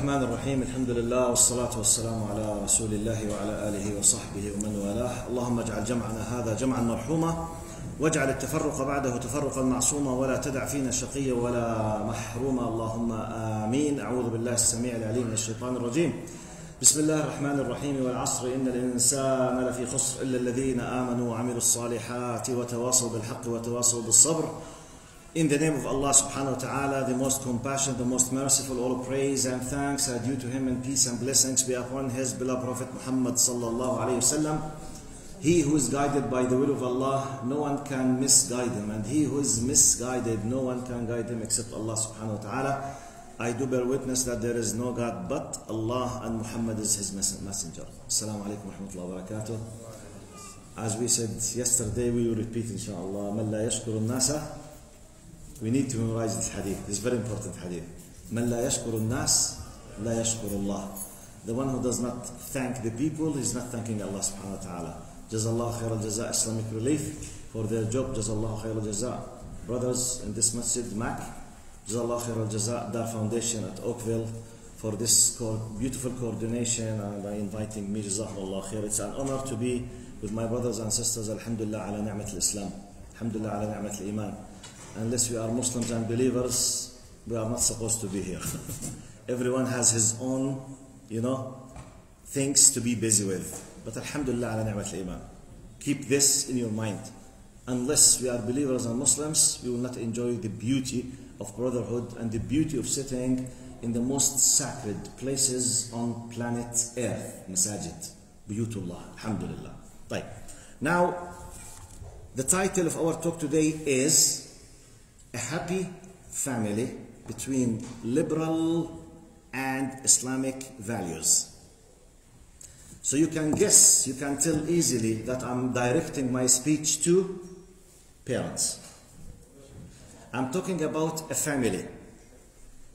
الرحمن الرحيم الحمد لله والصلاة والسلام على رسول الله وعلى آله وصحبه ومن والاه. اللهم اجعل جمعنا هذا جمعا مرحوما واجعل التفرق بعده تفرقا معصوما ولا تدع فينا شقيا ولا محروما اللهم آمين. أعوذ بالله السميع العليم من الشيطان الرجيم. بسم الله الرحمن الرحيم. والعصر إن الإنسان لفي خسر إلا الذين آمنوا وعملوا الصالحات وتواصوا بالحق وتواصوا بالصبر. In the name of Allah subhanahu wa ta'ala, the most compassionate, the most merciful, all praise and thanks are due to Him, and peace and blessings be upon His beloved Prophet Muhammad sallallahu alayhi wasallam. He who is guided by the will of Allah, no one can misguide him, and he who is misguided, no one can guide him except Allah subhanahu wa ta'ala. I do bear witness that there is no God but Allah, and Muhammad is His messenger. Assalamu alaikum wa rahmatullahi wa barakatuh. As we said yesterday, we will repeat inshallah. Man la yashkuru nasa. We need to memorize this hadith. This is very important hadith. Man la yashkuru nas, la yashkuru Allah. The one who does not thank the people is not thanking Allah subhanahu wa ta'ala. Jazallahu khair al-jaza Islamic Relief for their job. Jazallahu khair al-jaza brothers in this masjid, Mac. Jazallahu khair al-jaza Dar Foundation at Oakville for this beautiful coordination and by inviting me. Jazahullah khair. It's an honor to be with my brothers and sisters. Alhamdulillah ala ni'mat al-Islam. Alhamdulillah ala ni'mat al-Iman. Unless we are Muslims and believers, we are not supposed to be here. Everyone has his own, things to be busy with. But alhamdulillah ala ni'mat al-iman. Keep this in your mind. Unless we are believers and Muslims, we will not enjoy the beauty of brotherhood and the beauty of sitting in the most sacred places on planet Earth. Masajid. Buyutullah. Alhamdulillah. Right. Now, the title of our talk today is A Happy Family Between Liberal and Islamic Values. So you can guess, you can tell easily that I'm directing my speech to parents. I'm talking about a family.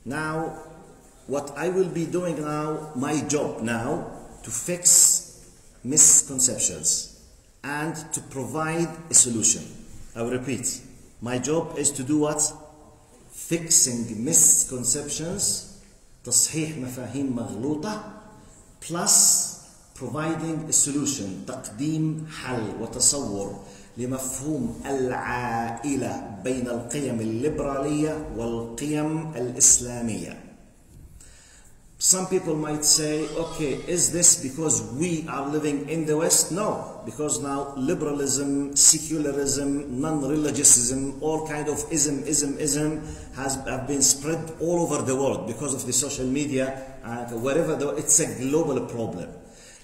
Now, what I will be doing now, my job now, to fix misconceptions and to provide a solution. I will repeat. My job is to do what? Fixing misconceptions, تصحيح مفاهيم مغلوطة, plus providing a solution, تقديم حل وتصور لمفهوم العائلة بين القيم الليبرالية والقيم الإسلامية. Some people might say, okay, is this because we are living in the West? No, because now liberalism, secularism, non-religiousism, all kind of ism have been spread all over the world because of the social media and wherever. It's a global problem.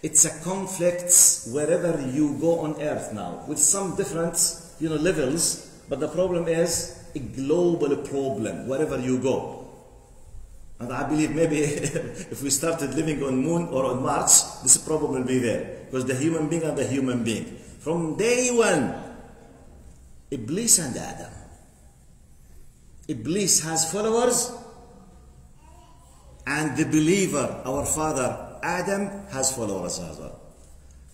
It's a conflict wherever you go on earth now, with some different levels, but the problem is a global problem wherever you go. And I believe maybe if we started living on Moon or on Mars, this problem will be there. Because the human being and the human being. From day one, Iblis and Adam. Iblis has followers, and the believer, our father Adam, has followers as well.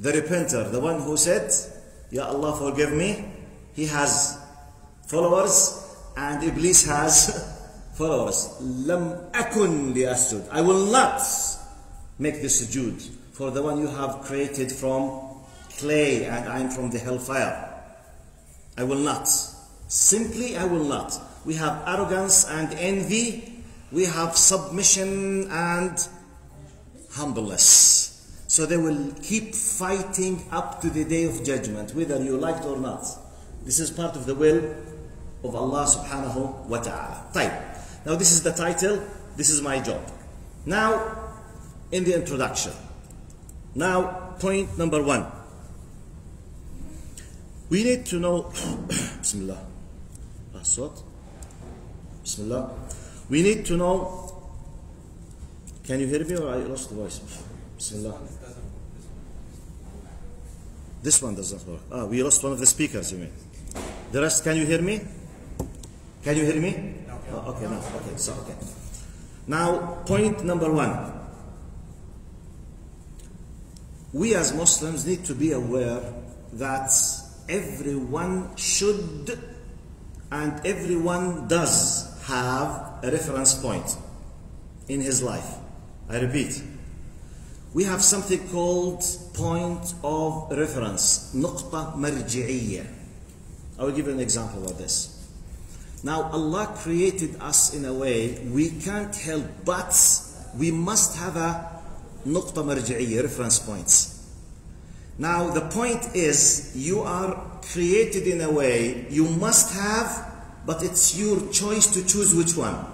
The repenter, the one who said, Ya Allah forgive me, he has followers, and Iblis has followers. Lam akun li asjud. I will not make the sujood for the one you have created from clay, and I am from the hellfire. I will not. Simply, I will not. We have arrogance and envy. We have submission and humbleness. So they will keep fighting up to the day of judgment, whether you like it or not. This is part of the will of Allah subhanahu wa ta'ala. Type. Now this is the title, this is my job. Now, in the introduction. Now, point number 1. We need to know, Bismillah. Bismillah. We need to know, can you hear me or I lost the voice? Bismillah. This one does not work. We lost one of the speakers, you mean. The rest, can you hear me? Can you hear me? Okay, now, okay, so, okay. Now, point number 1. We as Muslims need to be aware that everyone should and everyone does have a reference point in his life. I repeat, we have something called point of reference, نقطة مرجعية. I will give you an example of this. Now Allah created us in a way we can't help but we must have a نقطة مرجعية, reference points. Now the point is you are created in a way you must have, but it's your choice to choose which one.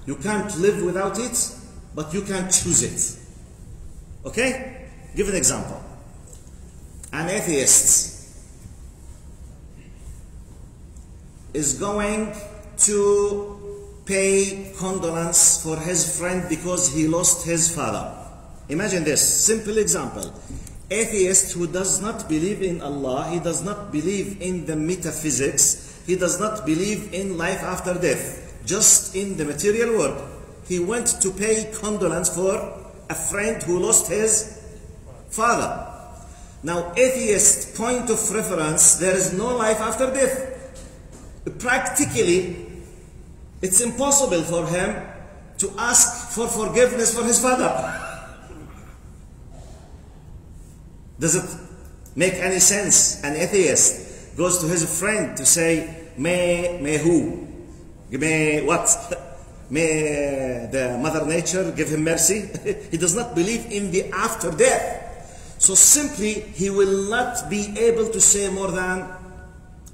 You can't live without it, but you can choose it. Okay? Give an example. An atheist is going to pay condolence for his friend because he lost his father. Imagine this simple example. Atheist who does not believe in Allah, he does not believe in the metaphysics, he does not believe in life after death, just in the material world. He went to pay condolence for a friend who lost his father. Now, atheist point of reference, there is no life after death. Practically, it's impossible for him to ask for forgiveness for his father. Does it make any sense? An atheist goes to his friend to say, may who? May what? May the Mother Nature give him mercy? He does not believe in the after death. So simply, he will not be able to say more than,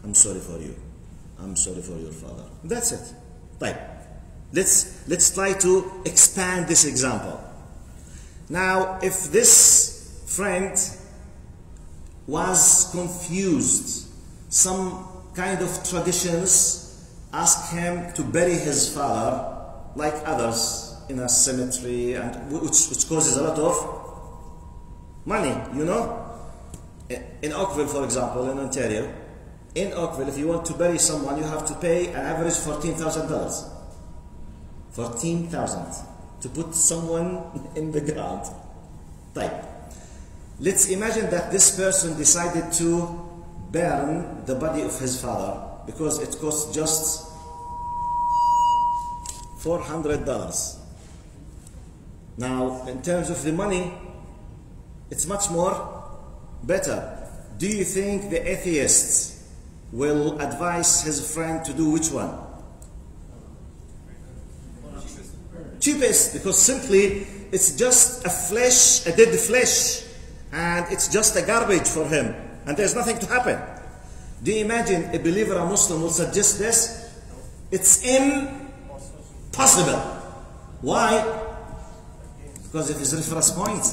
I'm sorry for you. I'm sorry for your father. That's it. Right. Let's try to expand this example. Now, if this friend was confused, some kind of traditions ask him to bury his father like others in a cemetery, and which causes a lot of money, you know. In Oakville, for example, in Ontario, in Oakville, if you want to bury someone, you have to pay an average $14,000. $14,000 to put someone in the ground. Right. Let's imagine that this person decided to burn the body of his father because it costs just $400. Now, in terms of the money, it's much more better. Do you think the atheist will advise his friend to do which one? Cheapest, because simply it's just a flesh, a dead flesh, and it's just a garbage for him, and there's nothing to happen. Do you imagine a believer, a Muslim, will suggest this? It's impossible. Why? Because of his reference point.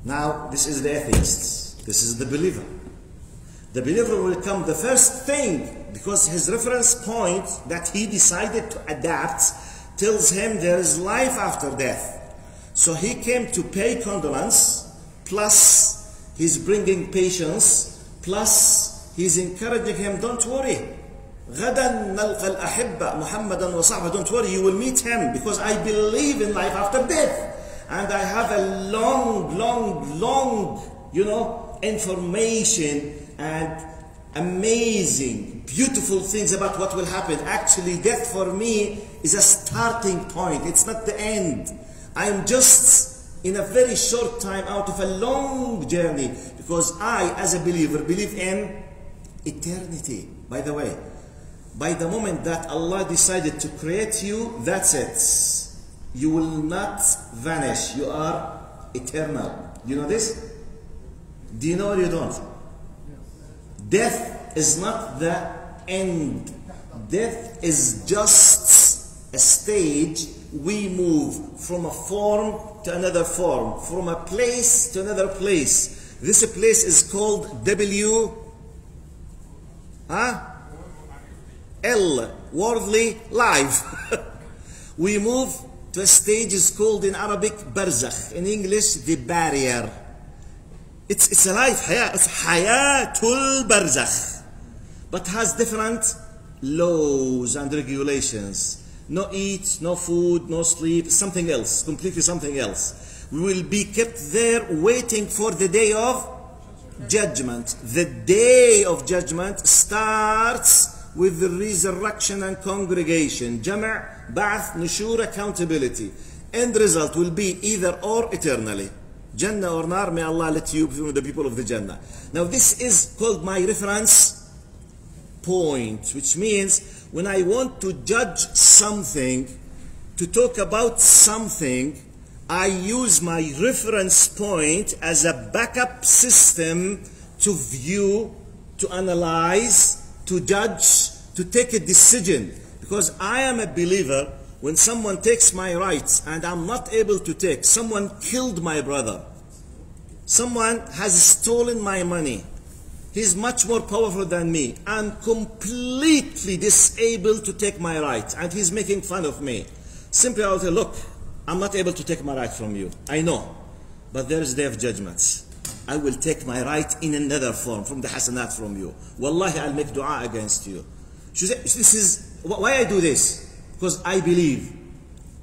Now, this is the atheist. This is the believer. The believer will come the first thing, because his reference point that he decided to adapt tells him there is life after death. So he came to pay condolence, plus he's bringing patience, plus he's encouraging him, don't worry. غدا نلقى الأحبة محمدا وصحبه. Don't worry, you will meet him, because I believe in life after death. And I have a long, you know, information and amazing, beautiful things about what will happen. Actually, death for me is a starting point. It's not the end. I am just in a very short time out of a long journey, because I, as a believer, believe in eternity. By the way, by the moment that Allah decided to create you, that's it. You will not vanish. You are eternal. You know this? Do you know or you don't? Death is not the end. Death is just a stage. We move from a form to another form, from a place to another place. This place is called L, worldly life. We move to a stage is called in Arabic barzakh, in English the barrier. It's a life, it's hayatul barzakh, but has different laws and regulations. No eat, no food, no sleep, something else, completely something else. We will be kept there waiting for the day of judgment. The day of judgment starts with the resurrection and congregation. Jama' بعث, نشور, accountability. End result will be either or eternally. Jannah or nar, may Allah let you be from the people of the Jannah. Now this is called my reference point, which means when I want to judge something, to talk about something, I use my reference point as a backup system to view, to analyze, to judge, to take a decision. Because I am a believer, when someone takes my rights and I'm not able to take, someone killed my brother, someone has stolen my money, he's much more powerful than me, I'm completely disabled to take my rights, and he's making fun of me. Simply I'll say, look, I'm not able to take my right from you, I know, but there is day of judgment. I will take my right in another form, from the hasanat from you. Wallahi, I'll make dua against you. This is why I do this, because I believe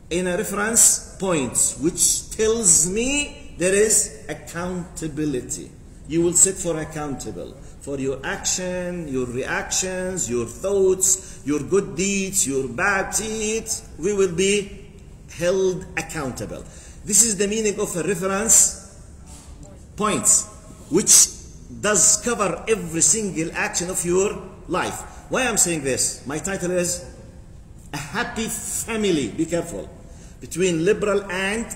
in a reference point which tells me there is accountability. You will sit for accountable for your action, your reactions, your thoughts, your good deeds, your bad deeds. We will be held accountable. This is the meaning of a reference point, which does cover every single action of your life. Why I'm saying this? My title is A Happy Family. Be careful. Between liberal and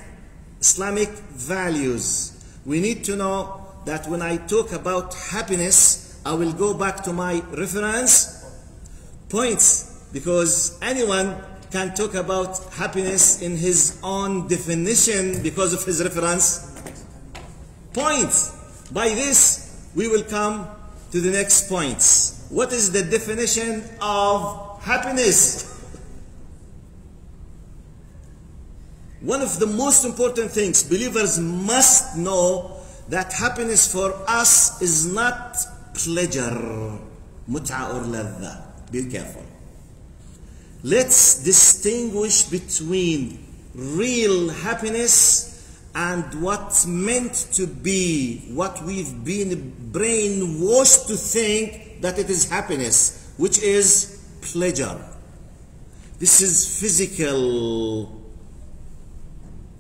Islamic values. We need to know that when I talk about happiness, I will go back to my reference points, because anyone can talk about happiness in his own definition because of his reference points. By this, we will come to the next points. What is the definition of happiness? One of the most important things believers must know, that happiness for us is not pleasure, mut'a or ladha. Be careful. Let's distinguish between real happiness and what's meant to be, what we've been brainwashed to think that it is happiness, which is pleasure. This is physical,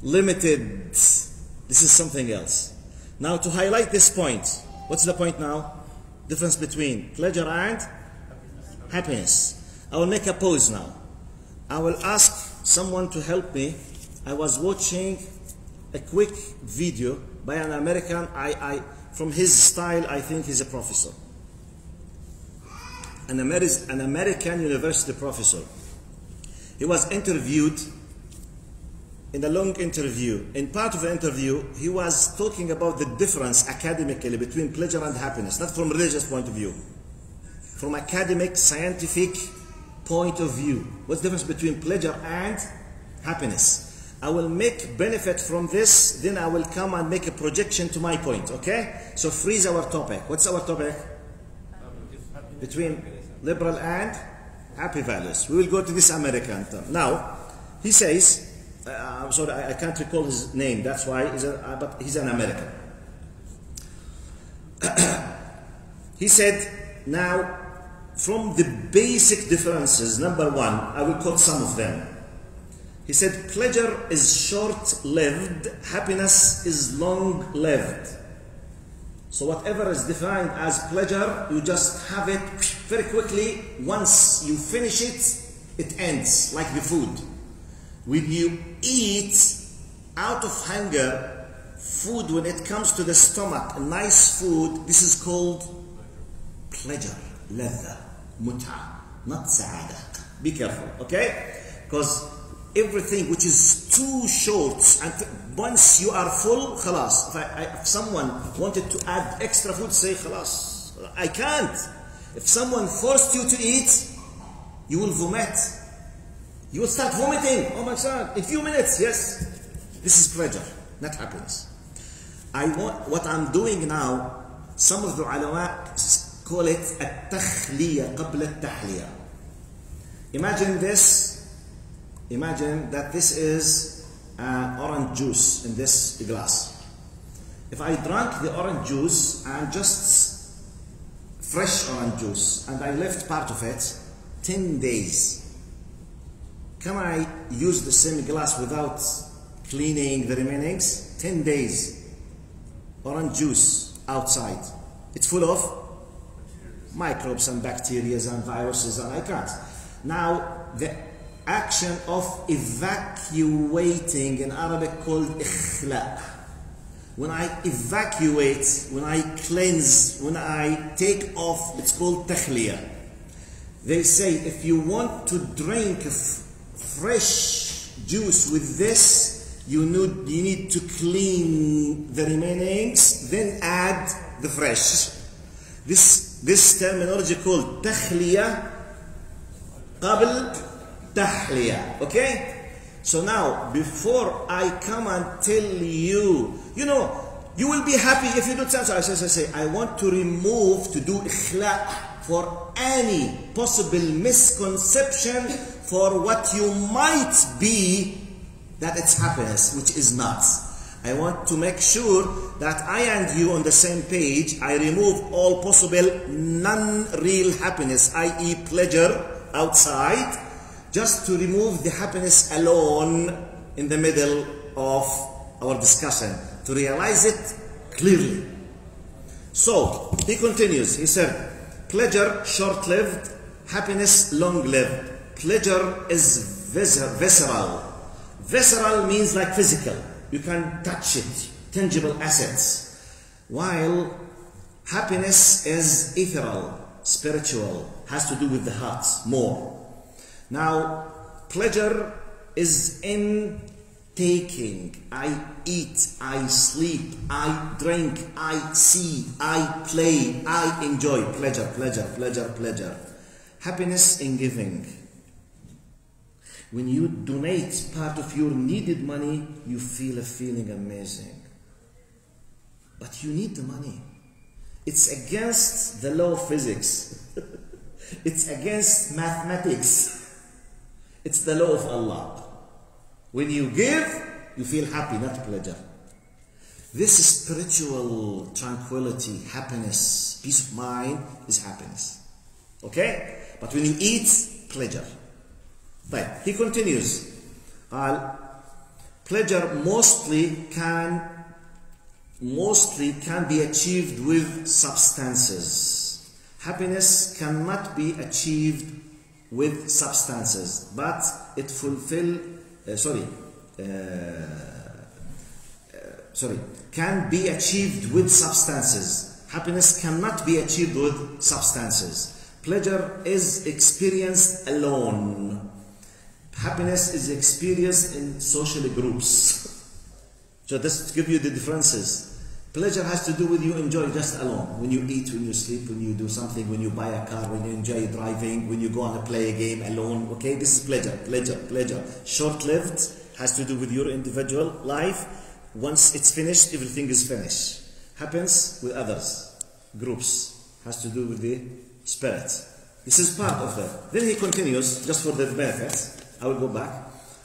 limited. This is something else. Now, to highlight this point, what's the point now? Difference between pleasure and happiness. I will make a pause now. I will ask someone to help me. I was watching a quick video by an American. From his style, I think he's a professor. An American university professor. He was interviewed in a long interview. In part of the interview, he was talking about the difference academically between pleasure and happiness, not from religious point of view, from academic, scientific point of view. What's the difference between pleasure and happiness? I will make benefit from this, then I will come and make a projection to my point, okay? So freeze our topic. What's our topic? Between liberal and happy values. We will go to this American term. Now, he says, I'm sorry, I can't recall his name, that's why, but he's an American. He said, now, from the basic differences, number one, I will quote some of them. He said, pleasure is short-lived, happiness is long-lived. So whatever is defined as pleasure, you just have it very quickly. Once you finish it, it ends, like the food. When you eat out of hunger, food, when it comes to the stomach, nice food, this is called pleasure, ladha, mut'a, not sa'ada. Be careful, okay? Because everything which is too short, and once you are full, khalas. If someone wanted to add extra food, say khalas. I can't. If someone forced you to eat, you will vomit. You will start vomiting. Oh my God, in a few minutes, yes. This is pleasure, not happiness. What I'm doing now, some of the ulama call it التخلية قبل التحلية. Imagine this. Imagine that this is orange juice in this glass. If I drank the orange juice and just fresh orange juice, and I left part of it 10 days, can I use the same glass without cleaning the remainings? 10 days. Orange juice outside. It's full of microbes and bacteria and viruses, and I can't. Now, the action of evacuating in Arabic called ikhla. When I evacuate, when I cleanse, when I take off, it's called takhliya. They say if you want to drink fresh juice with this, you need to clean the remainings, then add the fresh. This terminology called takhliya qabl tahliya. Okay? So now, before I come and tell you, you know, you will be happy if you do something. I say, I want to remove, to do ikhla for any possible misconception for what you might be that it's happiness, which is not. I want to make sure that I and you on the same page. I remove all possible non-real happiness, i.e. pleasure outside, just to remove the happiness alone in the middle of our discussion, to realize it clearly. So, he continues, he said, pleasure short-lived, happiness long-lived. Pleasure is visceral. Visceral means like physical. You can touch it, tangible assets. While happiness is ethereal, spiritual, has to do with the heart more. Now, pleasure is in taking. I eat, I sleep, I drink, I see, I play, I enjoy. Pleasure, pleasure, pleasure, pleasure. Happiness in giving. When you donate part of your needed money, you feel a feeling amazing. But you need the money. It's against the law of physics. It's against mathematics. It's the law of Allah. When you give, you feel happy, not pleasure. This is spiritual tranquility, happiness, peace of mind is happiness. Okay? But when you eat, pleasure. Right. He continues. Pleasure mostly can be achieved with substances. Happiness cannot be achieved with substances, but it can be achieved with substances. Happiness cannot be achieved with substances. Pleasure is experienced alone. Happiness is experienced in social groups. So this to give you the differences. Pleasure has to do with you enjoy just alone. When you eat, when you sleep, when you do something, when you buy a car, when you enjoy driving, when you go on a play a game alone. Okay, this is pleasure, pleasure, pleasure. Short-lived, has to do with your individual life. Once it's finished, everything is finished. Happens with others, groups, has to do with the spirit. This is part of that. Then he continues, just for the benefit, I will go back.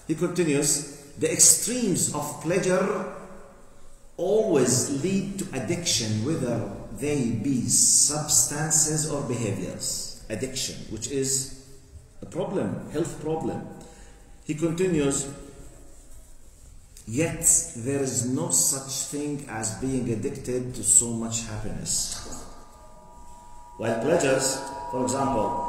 He continues, the extremes of pleasure always lead to addiction, whether they be substances or behaviors. Addiction, which is a problem, health problem. He continues, yet there is no such thing as being addicted to so much happiness. While pleasures, for example,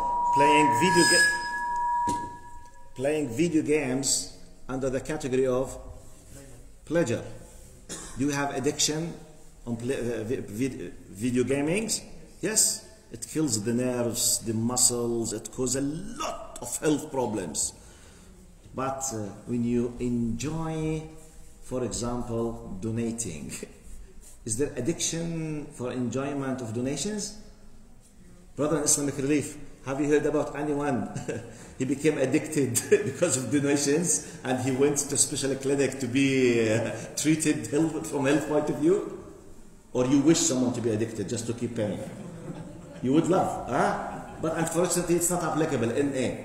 playing video games under the category of pleasure. Do you have addiction on video gaming? Yes, it kills the nerves, the muscles, it causes a lot of health problems. But when you enjoy, for example, donating, is there addiction for enjoyment of donations? Brother in Islamic Relief, have you heard about anyone he became addicted because of donations and he went to a special clinic to be treated from health point of view? Or you wish someone to be addicted just to keep paying? You would love, huh? But unfortunately it's not applicable in A.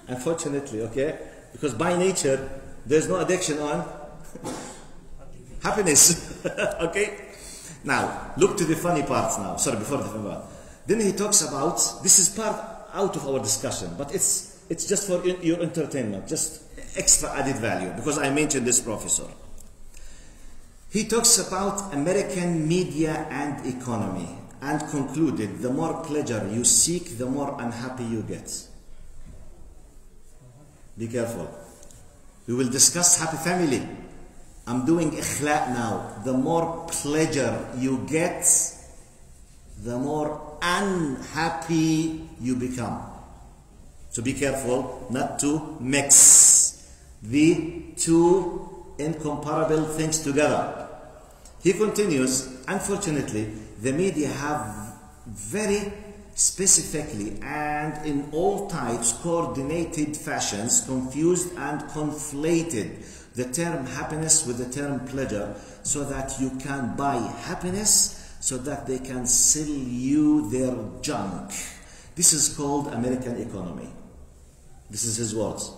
Unfortunately, okay? Because by nature there's no addiction on happiness. Okay? Now, look to the funny parts now. Sorry, before the funny part. Then he talks about, this is part out of our discussion, but it's it's just for your entertainment, just extra added value, because I mentioned this professor. He talks about American media and economy and concluded, the more pleasure you seek, the more unhappy you get. Be careful. We will discuss happy family. I'm doing ikhlaq now. The more pleasure you get, the more unhappy you become. So be careful not to mix the two incomparable things together. He continues, unfortunately, the media have very specifically and in all types coordinated fashions confused and conflated the term happiness with the term pleasure, so that you can buy happiness, so that they can sell you their junk. This is called American economy. This is his words.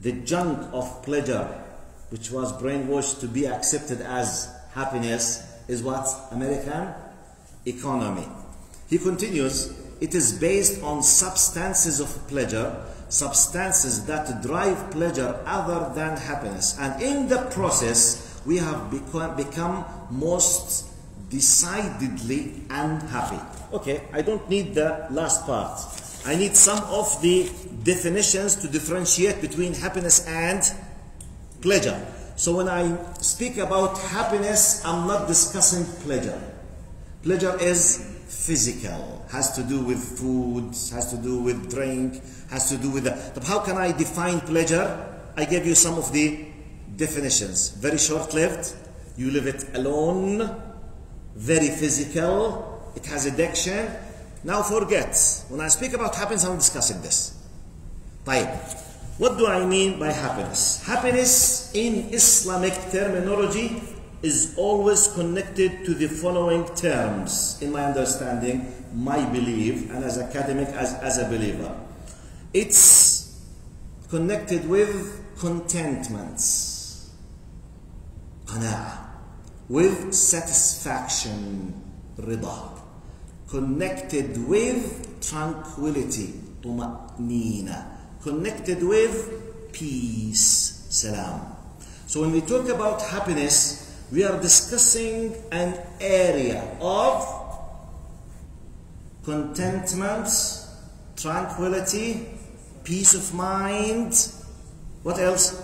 The junk of pleasure, which was brainwashed to be accepted as happiness, is what? American economy. He continues, it is based on substances of pleasure, substances that drive pleasure other than happiness. And in the process, we have become most decidedly unhappy. Okay, I don't need the last part. I need some of the definitions to differentiate between happiness and pleasure. So when I speak about happiness, I'm not discussing pleasure. Pleasure is physical, has to do with food, has to do with drink, has to do with that. But how can I define pleasure? I gave you some of the definitions. Very short-lived, you live it alone, very physical, it has addiction. Now forget, when I speak about happiness, I'm discussing this. طيب, what do I mean by happiness? Happiness in Islamic terminology is always connected to the following terms, in my understanding, my belief, and as academic, as a believer. It's connected with contentments, qana'a, with satisfaction, rida, connected with tranquility, tuma'nina, connected with peace, salam. So when we talk about happiness, we are discussing an area of contentment, tranquility, peace of mind. What else?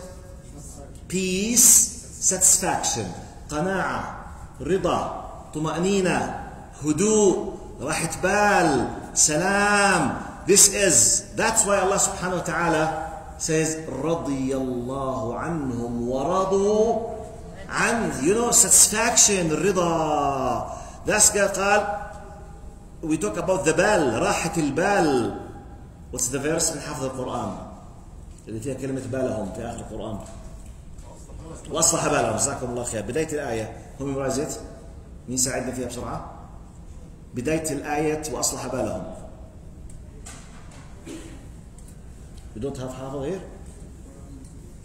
Peace, satisfaction, qana'a, rida, tuma'nina, hudu, rahat bal, salam. That's why Allah subhanahu wa ta'ala says, radiyallahu anhum wa radu an, you know, satisfaction, rida. That's قال, we talk about the bal, راحة البال. What's the verse من حفظ القرآن اللي فيها كلمة بالهم في آخر القرآن؟ وأصلح بالهم. جزاكم الله خير. بداية الآية هم يمرازت مين ساعدنا فيها بسرعة؟ بداية الآية وأصلح بالهم. We don't have حافظ here?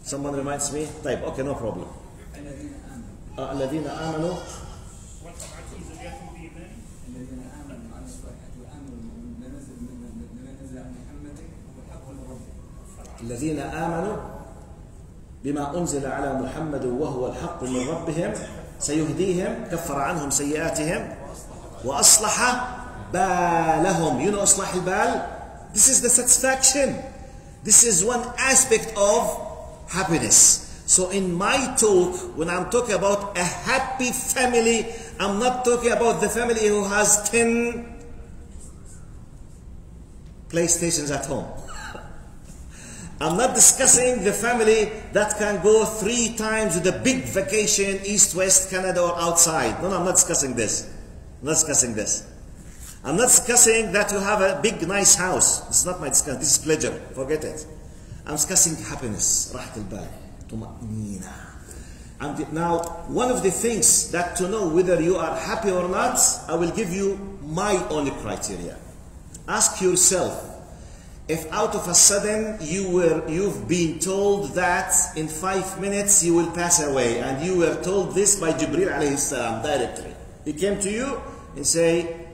Someone reminds me? طيب, okay, no problem. الذين آمنوا الذين آمنوا بما أنزل على محمد وهو الحق من ربهم سيهديهم كفر عنهم سيئاتهم وأصلح بالهم. You know إصلاح البال? This is the satisfaction. This is one aspect of happiness. So in my talk, when I'm talking about a happy family, I'm not talking about the family who has 10 PlayStations at home. I'm not discussing the family that can go 3 times with a big vacation, east, west, Canada, or outside. No, I'm not discussing this. I'm not discussing this. I'm not discussing that you have a big, nice house. This is not my discussion. This is pleasure. Forget it. I'm discussing happiness. راحة البال. طمأنينة. And now, one of the things that to know whether you are happy or not, I will give you my only criteria. Ask yourself, if out of a sudden you've been told that in 5 minutes you will pass away, and you were told this by Jibreel alayhi salam directly. He came to you and say,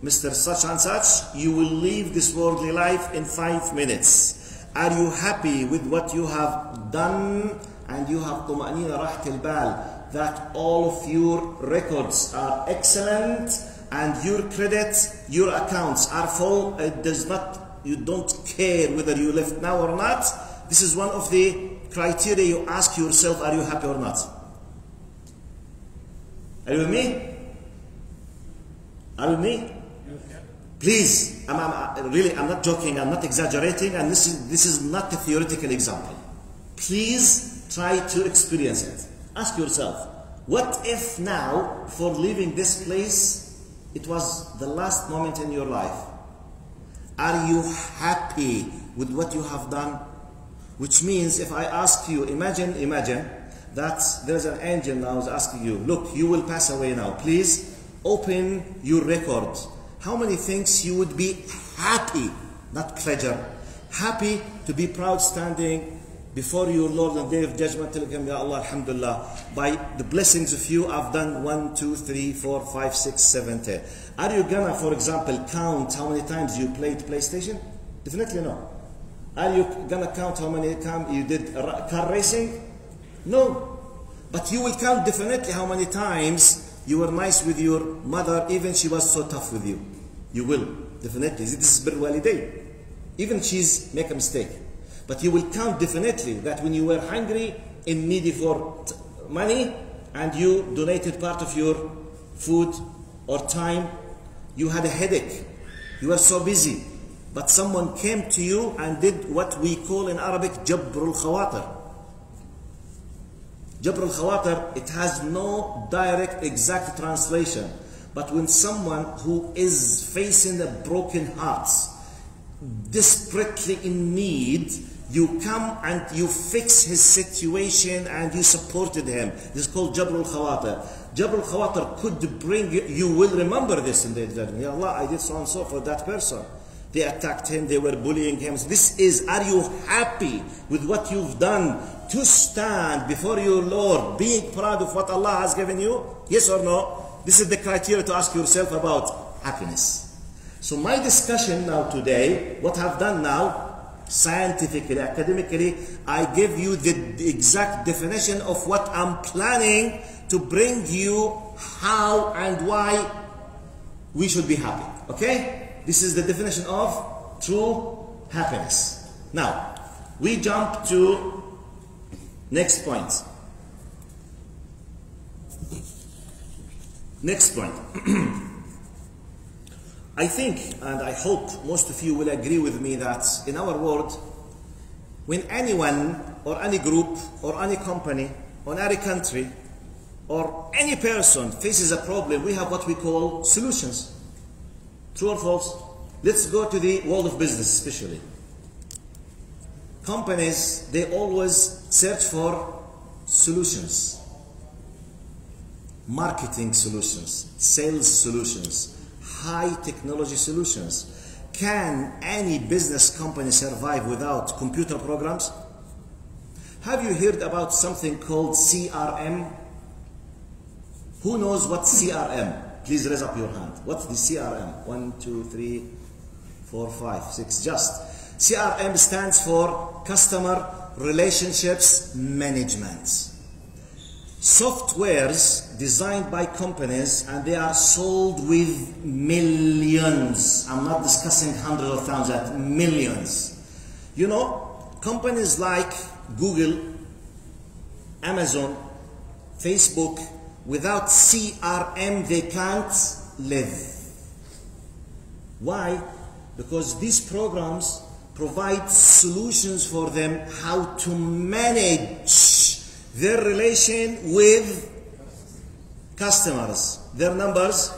Mr. Such and such, you will leave this worldly life in 5 minutes. Are you happy with what you have done? And you have طمأنينة راحة البال that all of your records are excellent and your credits, your accounts are full. It does not, you don't care whether you left now or not. This is one of the criteria you ask yourself, are you happy or not? Are you with me? Are you with me? Please, I'm not joking, I'm not exaggerating, and this is not a theoretical example. Please try to experience it. Ask yourself, what if now, before leaving this place, it was the last moment in your life? Are you happy with what you have done? Which means if I ask you, imagine that there's an angel now is asking you, look, you will pass away now. Please open your record. How many things you would be happy, not pleasure, happy to be proud standing before your Lord on the day of judgment, telling him, Ya Allah, alhamdulillah, by the blessings of you, I've done 1, 2, 3, 4, 5, 6, 7, 10. Are you gonna, for example, count how many times you played PlayStation? Definitely no. Are you gonna count how many times you did car racing? No. But you will count definitely how many times you were nice with your mother, even she was so tough with you. You will, definitely. This is bir walidayn. Even she's make a mistake. But you will count definitely that when you were hungry and needy for money, and you donated part of your food or time, you had a headache, you were so busy, but someone came to you and did what we call in Arabic, Jabrul Khawatir. Jabr al-Khawatir, it has no direct exact translation. But when someone who is facing a broken heart, desperately in need, you come and you fix his situation and you supported him. This is called Jabr al-Khawatir. Jabr al-Khawatir could bring you will remember this in the judgment. Ya Allah, I did so and so for that person. They attacked him, they were bullying him. So this is, are you happy with what you've done to stand before your Lord, being proud of what Allah has given you? Yes or no? This is the criteria to ask yourself about happiness. So my discussion now today, what I've done now, scientifically, academically, I give you the exact definition of what I'm planning to bring you, how and why we should be happy. Okay? This is the definition of true happiness. Now, we jump to next point. Next point. I think, and I hope most of you will agree with me, that in our world, when anyone or any group or any company or any country or any person faces a problem, we have what we call solutions. True or false? Let's go to the world of business especially. Companies, they always search for solutions. Marketing solutions, sales solutions, high technology solutions. Can any business company survive without computer programs? Have you heard about something called CRM? Who knows what CRM? Please raise up your hand. What's the CRM? 1, 2, 3, 4, 5, 6. Just. CRM stands for Customer Relationships Management. Softwares designed by companies, and they are sold with millions. I'm not discussing hundreds of thousands, millions. You know, companies like Google, Amazon, Facebook, without CRM, they can't live. Why? Because these programs provide solutions for them how to manage their relation with customers, their numbers.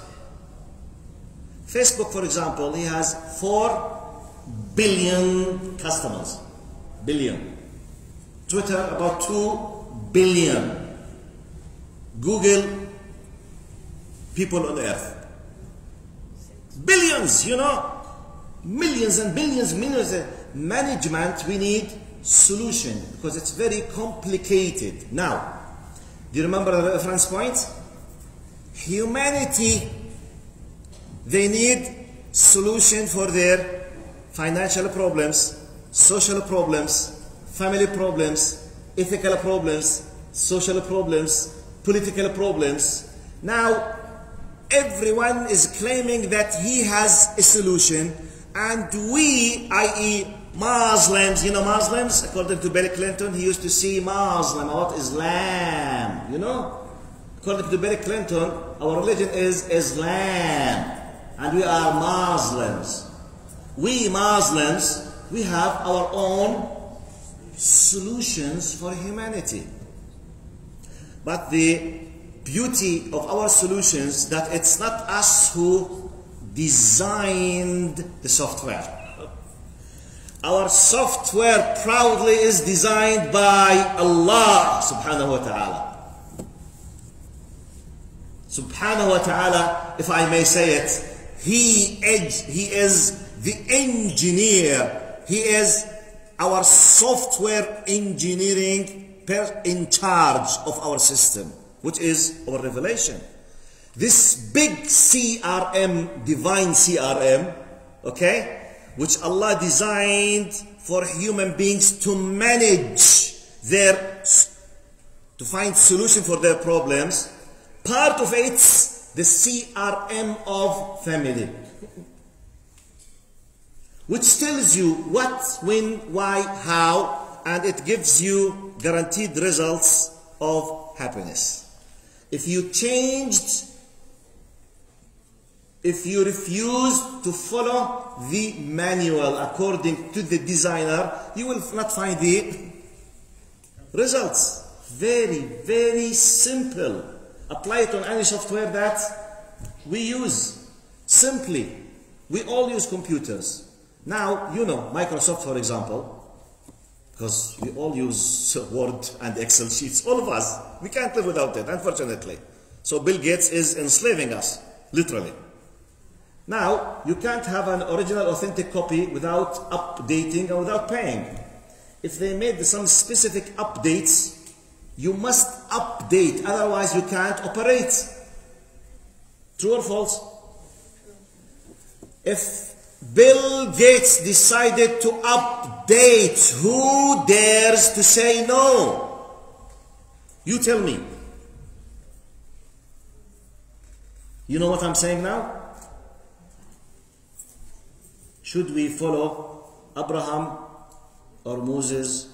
Facebook, for example, he has 4 billion customers. Billion. Twitter, about 2 billion. Google, people on earth. Billions, you know. Millions and billions, millions. Management, we need solution because it's very complicated. Now, do you remember the reference point? Humanity, they need solution for their financial problems, social problems, family problems, ethical problems, social problems, political problems. Now, everyone is claiming that he has a solution, and we, i.e. Muslims, you know Muslims, according to Bill Clinton, he used to see Muslim about Islam, you know? According to Bill Clinton, our religion is Islam, and we are Muslims. We Muslims, we have our own solutions for humanity. But the beauty of our solutions that it's not us who designed the software. Our software proudly is designed by Allah subhanahu wa ta'ala. Subhanahu wa ta'ala, if I may say it, He is the engineer. He is our software engineering in charge of our system, which is our revelation. This big CRM, divine CRM, okay, which Allah designed for human beings to manage to find solution for their problems. Part of it's the CRM of family, which tells you what, when, why, how, and it gives you guaranteed results of happiness. If you refuse to follow the manual according to the designer, you will not find the results. Very, very simple. Apply it on any software that we use. Simply. We all use computers. Now, you know, Microsoft, for example, because we all use Word and Excel sheets, all of us. We can't live without it, unfortunately. So Bill Gates is enslaving us, literally. Now, you can't have an original, authentic copy without updating or without paying. If they made some specific updates, you must update, otherwise you can't operate. True or false? If Bill Gates decided to update, who dares to say no? You tell me. You know what I'm saying now? Should we follow Abraham or Moses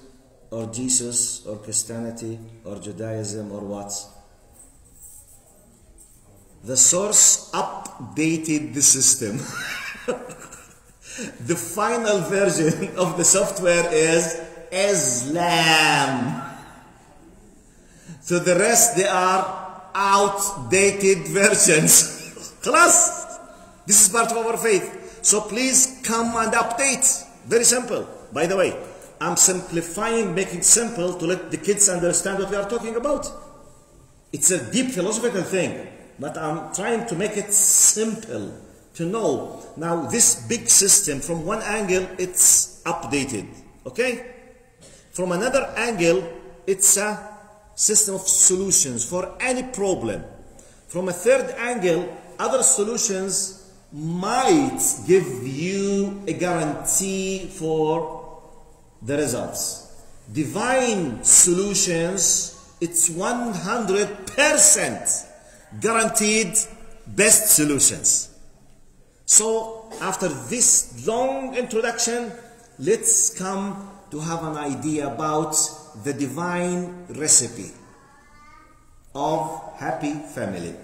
or Jesus or Christianity or Judaism or what? The source updated the system. The final version of the software is Islam. So the rest, they are outdated versions. Class, this is part of our faith. So please come and update. Very simple. By the way, I'm simplifying, making simple to let the kids understand what we are talking about. It's a deep philosophical thing, but I'm trying to make it simple to know. Now, this big system, from one angle, it's updated. Okay? From another angle, it's a system of solutions for any problem. From a third angle, other solutions might give you a guarantee for the results. Divine solutions, it's 100% guaranteed best solutions. So after this long introduction, let's come to have an idea about the divine recipe of happy family.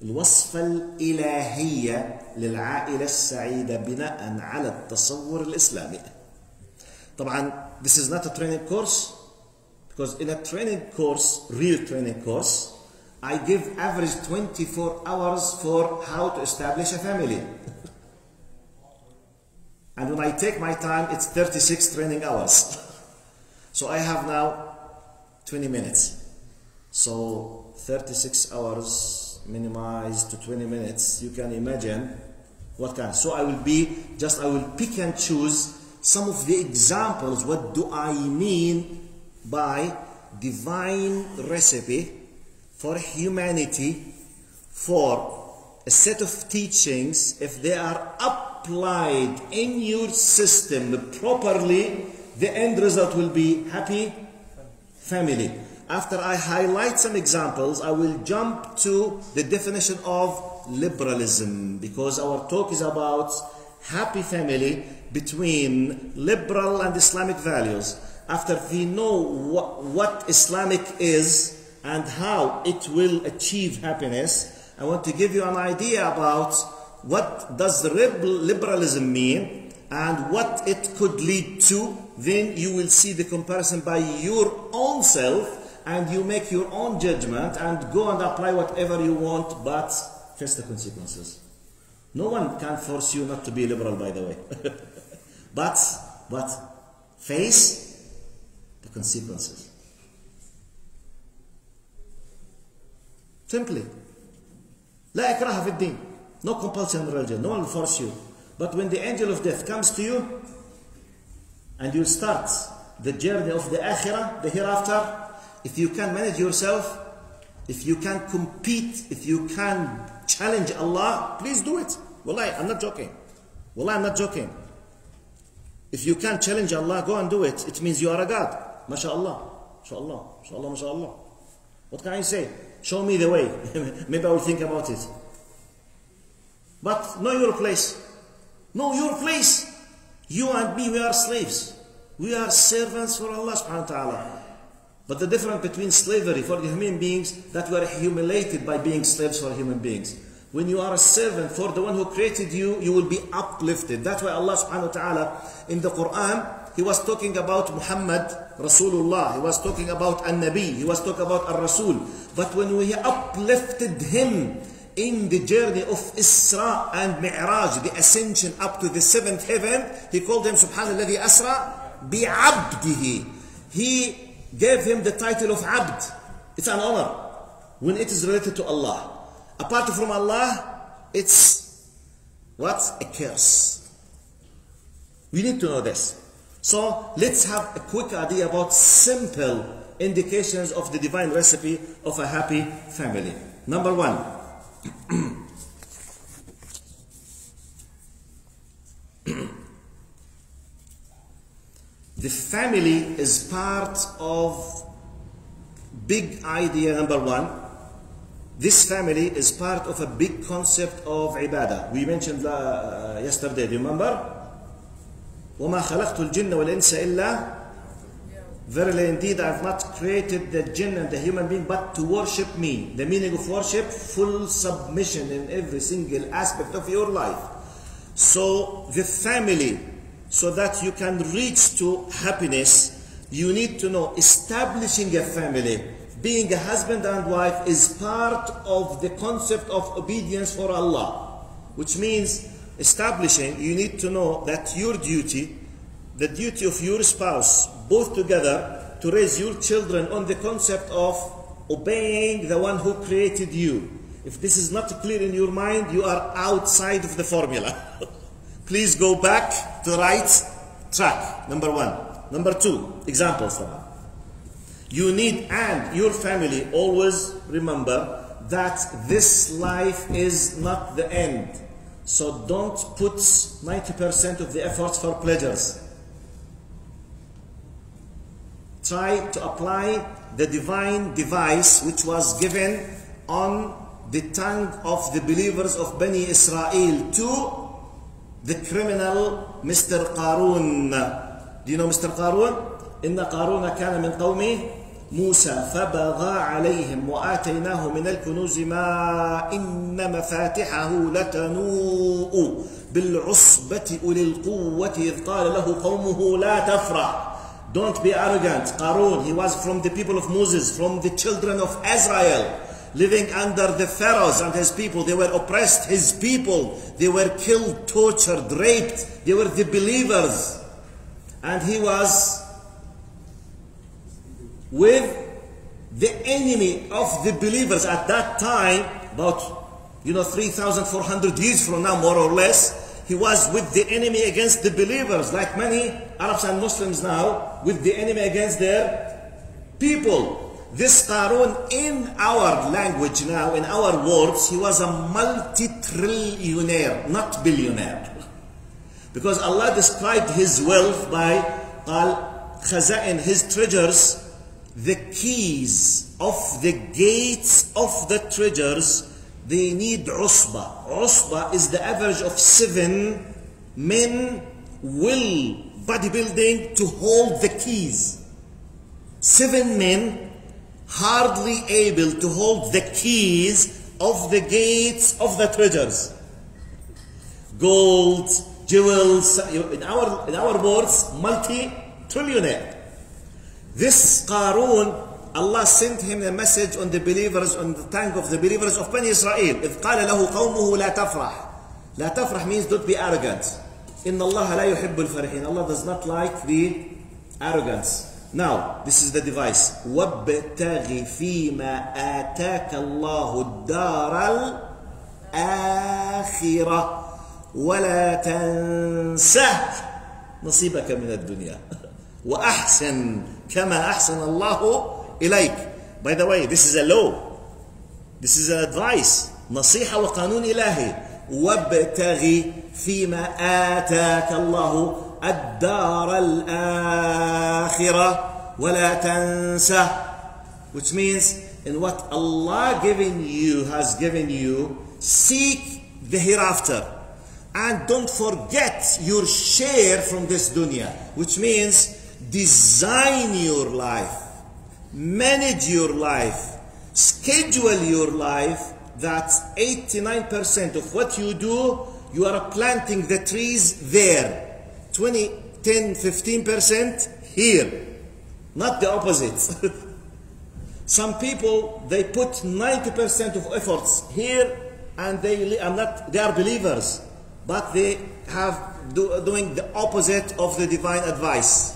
الوصفة الإلهية للعائلة السعيدة بناء على التصور الإسلامي. طبعا this is not a training course, because in a training course, real training course, I give average 24 hours for how to establish a family. And when I take my time, it's 36 training hours. So I have now 20 minutes. So 36 hours minimized to 20 minutes, you can imagine what kind. So I will pick and choose some of the examples. What do I mean by divine recipe for humanity, for a set of teachings? If they are applied in your system properly, the end result will be happy family. After I highlight some examples, I will jump to the definition of liberalism, because our talk is about happy family between liberal and Islamic values. After we know what Islamic is and how it will achieve happiness, I want to give you an idea about what does the liberalism mean and what it could lead to. Then you will see the comparison by your own self, and you make your own judgment and go and apply whatever you want, but face the consequences. No one can force you not to be liberal, by the way. but face the consequences. Simply. لا إكراه في الدين. No compulsion in religion. No one will force you. But when the angel of death comes to you and you start the journey of the akhirah, the hereafter, if you can manage yourself, if you can compete, if you can challenge Allah, please do it. Wallahi, I'm not joking. Wallahi, I'm not joking. If you can challenge Allah, go and do it. It means you are a God. MashaAllah. MashaAllah. MashaAllah. MashaAllah. What can I say? Show me the way. Maybe I will think about it. But know your place. Know your place. You and me, we are slaves. We are servants for Allah subhanahu wa ta'ala. But the difference between slavery for the human beings, that we are humiliated by being slaves for human beings. When you are a servant for the one who created you, you will be uplifted. That's why Allah subhanahu wa ta'ala in the Quran, He was talking about Muhammad, Rasulullah. He was talking about An-Nabi. He was talking about Ar-Rasul. But when we uplifted him in the journey of Isra and Mi'raj, the ascension up to the seventh heaven, He called him Subhanalladhi Asra bi'abdihi. He gave him the title of Abd. It's an honor when it is related to Allah. Apart from Allah, it's what? A curse. We need to know this. So let's have a quick idea about simple indications of the divine recipe of a happy family. Number one. The family is part of big idea number one. This family is part of a big concept of ibadah. We mentioned yesterday, do you remember? وَمَا خَلَقْتُ الْجِنَّ وَالْإِنسَ إِلَّا. Verily indeed I have not created the jinn and the human being but to worship me. The meaning of worship, full submission in every single aspect of your life. So the family, so that you can reach to happiness, you need to know establishing a family, being a husband and wife is part of the concept of obedience for Allah. Which means establishing, you need to know that your duty, the duty of your spouse, both together to raise your children on the concept of obeying the one who created you. If this is not clear in your mind, you are outside of the formula. Please go back to the right track. Number one. Number two, examples. You need, and your family, always remember that this life is not the end. So don't put 90% of the efforts for pleasures. Try to apply the divine device which was given on the tongue of the believers of Bani Israel to the criminal Mr. Qarun. Do you know Mr. Qarun? إن قارون كان من قوم موسى فبغى عليهم وآتيناه من الكنوز ما إن مفاتحه لتنوء بالعصبة أولي القوة إذ قال له قومه لا تفرح. Don't be arrogant. Qarun, he was from the people of Moses, from the children of Israel, living under the pharaohs and his people. They were oppressed, his people. They were killed, tortured, raped. They were the believers. And he was with the enemy of the believers at that time, about 3,400 years from now, more or less. He was with the enemy against the believers, like many Arabs and Muslims now, with the enemy against their people. This Qarun, in our language now, in our words, he was a multi-trillionaire, not billionaire. Because Allah described His wealth by قال خزائن, His treasures, the keys of the gates of the treasures, they need عصبة. عصبة is the average of 7 men will bodybuilding to hold the keys. 7 men hardly able to hold the keys of the gates of the treasures. Gold, jewels, in our words, multi-trillionaire. This Qarun, Allah sent him a message on the believers, on the tongue of the believers of Bani Israel. إذ قال له قومه لا تفرح. لا تفرح means don't be arrogant. إن الله لا يحب الفرحين. Allah does not like the arrogance. Now, this is the device. وَابْتَغِ فِيمَا آتَاكَ اللَّهُ الدَّارَ الْآخِرَةَ وَلَا تَنْسَهْ نصيبك من الدنيا وَأَحْسِنْ كَمَا أَحْسَنَ اللَّهُ إِلَيْكَ. By the way, this is a law. This is an advice. نصيحة وقانون إلهي. وَابْتَغِ فِيمَا آتَاكَ اللَّهُ الدار الآخرة ولا تنسى, which means in what Allah has given you, seek the hereafter and don't forget your share from this dunya, which means design your life, manage your life, schedule your life, that 89% of what you do, you are planting the trees there. 10, 15% here, not the opposite. Some people, they put 90% of efforts here, and they are believers, but they have doing the opposite of the divine advice.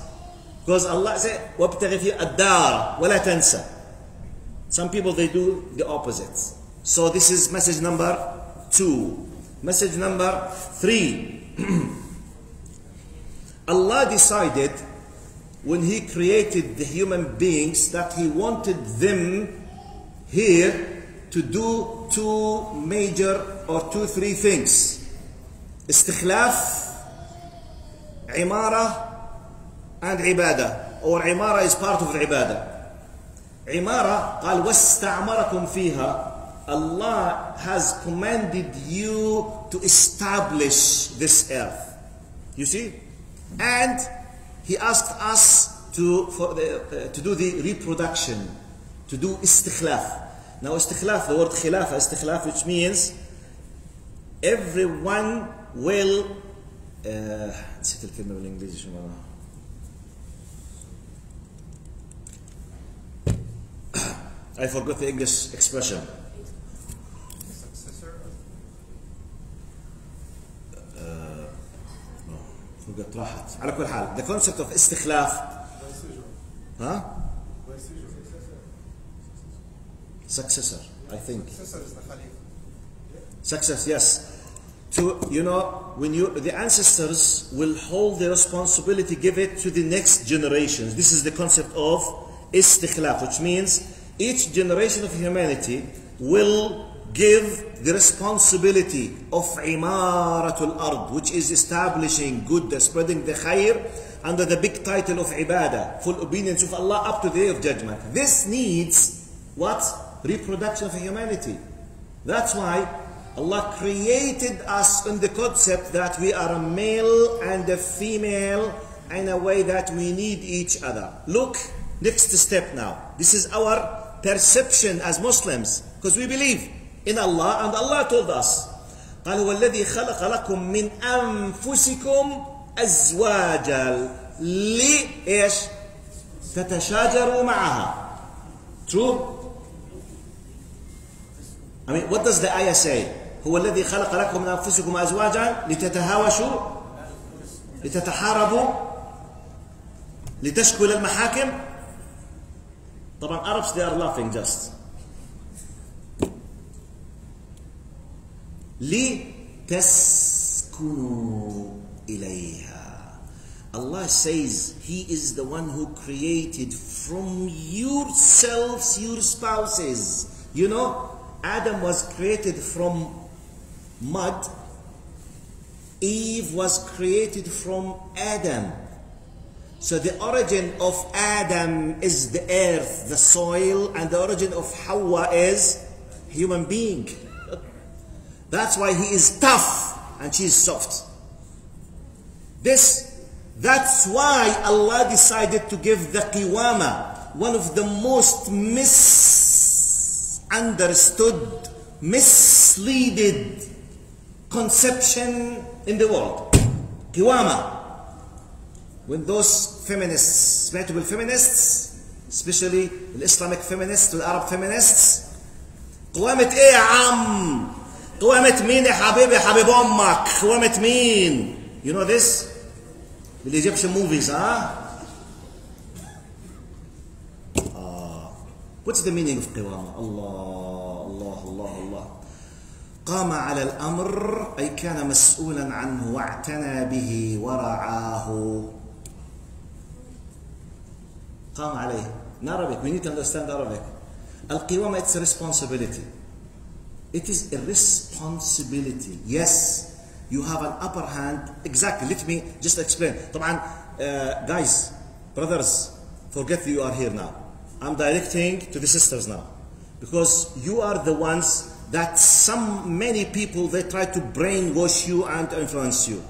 Because Allah said, وَابْتَغِ فِي الدَّارَ وَلَا تَنْسَى. Some people, they do the opposite. So this is message number 2. Message number 3. Allah decided when He created the human beings that He wanted them here to do 2 major or 2-3 things. Istikhlaf, Imara, and Ibadah. Or Imara is part of the Ibadah. Imara, قال وَاسْتَعْمَرَكُمْ فِيهَا. Allah has commanded you to establish this earth. You see? And He asked us to do the reproduction, to do istikhlaf. Now istikhlaf, the word khilafa, istikhlaf, which means everyone will نسيت الكلمة بالإنجليزي شو معناها. I forgot the English expression. راحت. على كل حال the concept of استخلاف successor, I think. Success, yes. To, you know, when the ancestors will hold the responsibility, give it to the next generations. This is the concept of istikhlaf, which means each generation of humanity will give the responsibility of imaratul ard, which is establishing good, spreading the khair, under the big title of ibadah, full obedience of Allah up to the day of judgment. This needs what? Reproduction of humanity. That's why Allah created us in the concept that we are a male and a female in a way that we need each other. Look, next step now. This is our perception as Muslims, because we believe in Allah, and Allah told us قال هو الذي خلق لكم من أنفسكم أزواجا لإيش تتشاجروا معها. True? I mean, what does the ayah say? هو الذي خلق لكم من أنفسكم أزواجا لتتهاوشوا لتتحاربوا لتشكوا للمحاكم. طبعا Arabs, they are laughing just. لتسكنوا إليها. Allah says He is the one who created from yourselves your spouses. You know, Adam was created from mud, Eve was created from Adam. So the origin of Adam is the earth, the soil, and the origin of Hawa is human being. That's why he is tough and she is soft. That's why Allah decided to give the qiwama, one of the most misunderstood, misleaded conception in the world. Qiwama. When those feminists, multiple feminists, especially the Islamic feminists, the Arab feminists, قوامة ايه يا عم؟ قوامة مين يا حبيبي حبيب امك؟ قوامة مين؟ You know this? The Egyptian movies, huh? What's the meaning of قوامة? Allah, Allah, Allah, Allah. قام على الأمر أي كان مسؤولا عنه واعتنى به ورعاه. قام عليه. In Arabic, we need to understand Arabic. Al-Qiwama, it's a responsibility. It is a responsibility. Yes, you have an upper hand. Exactly. Let me just explain. طبعا, guys, brothers, forget that you are here now. I'm directing to the sisters now. Because you are the ones that many people, they try to brainwash you and influence you.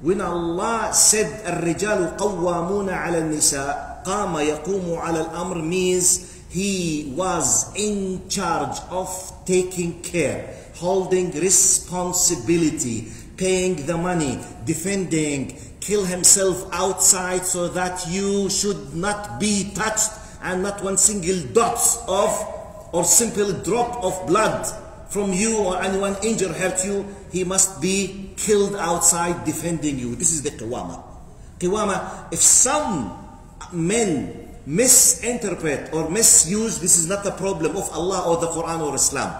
When Allah said, الرجال قوامون على النساء, قام يقوم على الأمر means he was in charge of taking care, holding responsibility, paying the money, defending, kill himself outside so that you should not be touched and not one single dot of or simple drop of blood from you or anyone injured or hurt you, he must be killed outside defending you. This is the qiwama. Qiwama, if some men misinterpret or misuse, this is not the problem of Allah or the Quran or Islam.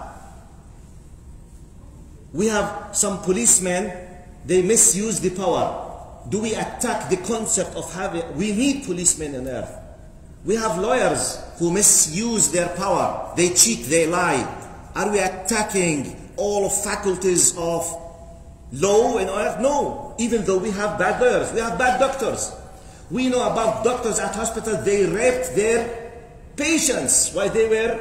We have some policemen, they misuse the power. Do we attack the concept of having, we need policemen on earth. We have lawyers who misuse their power. They cheat, they lie. Are we attacking all faculties of law in earth? No. Even though we have bad lawyers, we have bad doctors. We know about doctors at hospitals, they raped their patients while they were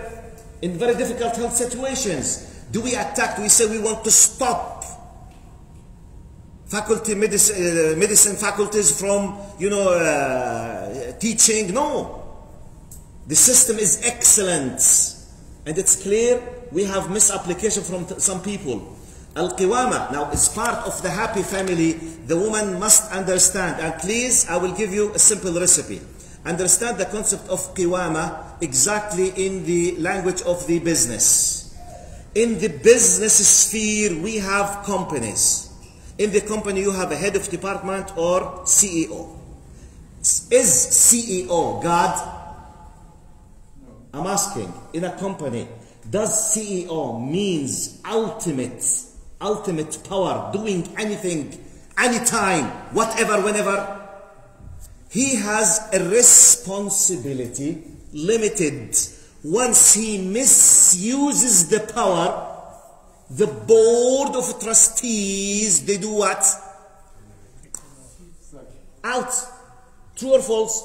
in very difficult health situations. Do we attack? Do we say we want to stop medicine faculties from, teaching? No. The system is excellent. And it's clear we have misapplication from some people. Al-Qiwama, now it's part of the happy family. The woman must understand, and please, I will give you a simple recipe. Understand the concept of Qiwama exactly in the language of the business. In the business sphere, we have companies. In the company, you have a head of department or CEO. Is CEO God? I'm asking, in a company, does CEO means ultimate power, doing anything, anytime, whatever, whenever? He has a responsibility, limited. Once he misuses the power, the board of trustees, they do what? Out. True or false?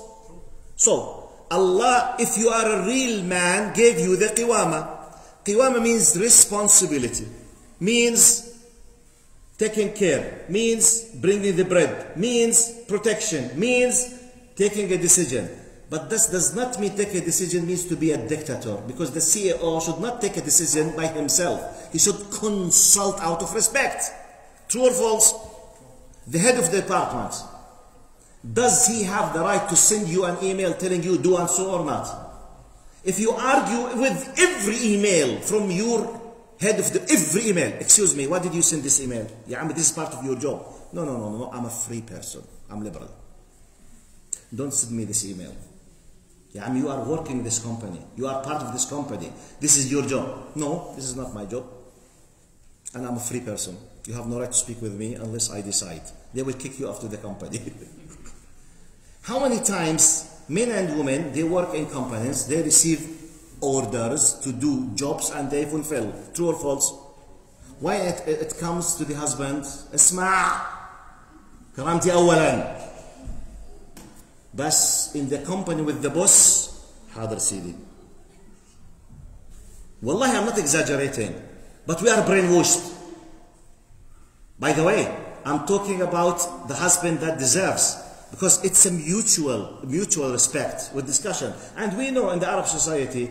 So, Allah, if you are a real man, gave you the qiwama. Qiwama means responsibility, means taking care, means bringing the bread, means protection, means taking a decision. But this does not mean take a decision means to be a dictator, because the CEO should not take a decision by himself. He should consult out of respect. True or false? The head of the department, does he have the right to send you an email telling you do and so or not? If you argue with every email from your head of every email, excuse me, why did you send this email? Yeah, this is part of your job. No, I'm a free person. I'm liberal. Don't send me this email. Yeah, you are working in this company. You are part of this company. This is your job. No, this is not my job. And I'm a free person. You have no right to speak with me unless I decide. They will kick you out of the company. How many times men and women, they work in companies, they receive orders to do jobs and they fulfill. True or false? Why it comes to the husband, اسمع, كرامتي أولا. بس in the company with the boss حاضر سيدي. Wallahi, I'm not exaggerating, but we are brainwashed. By the way, I'm talking about the husband that deserves, because it's a mutual respect with discussion. And we know in the Arab society,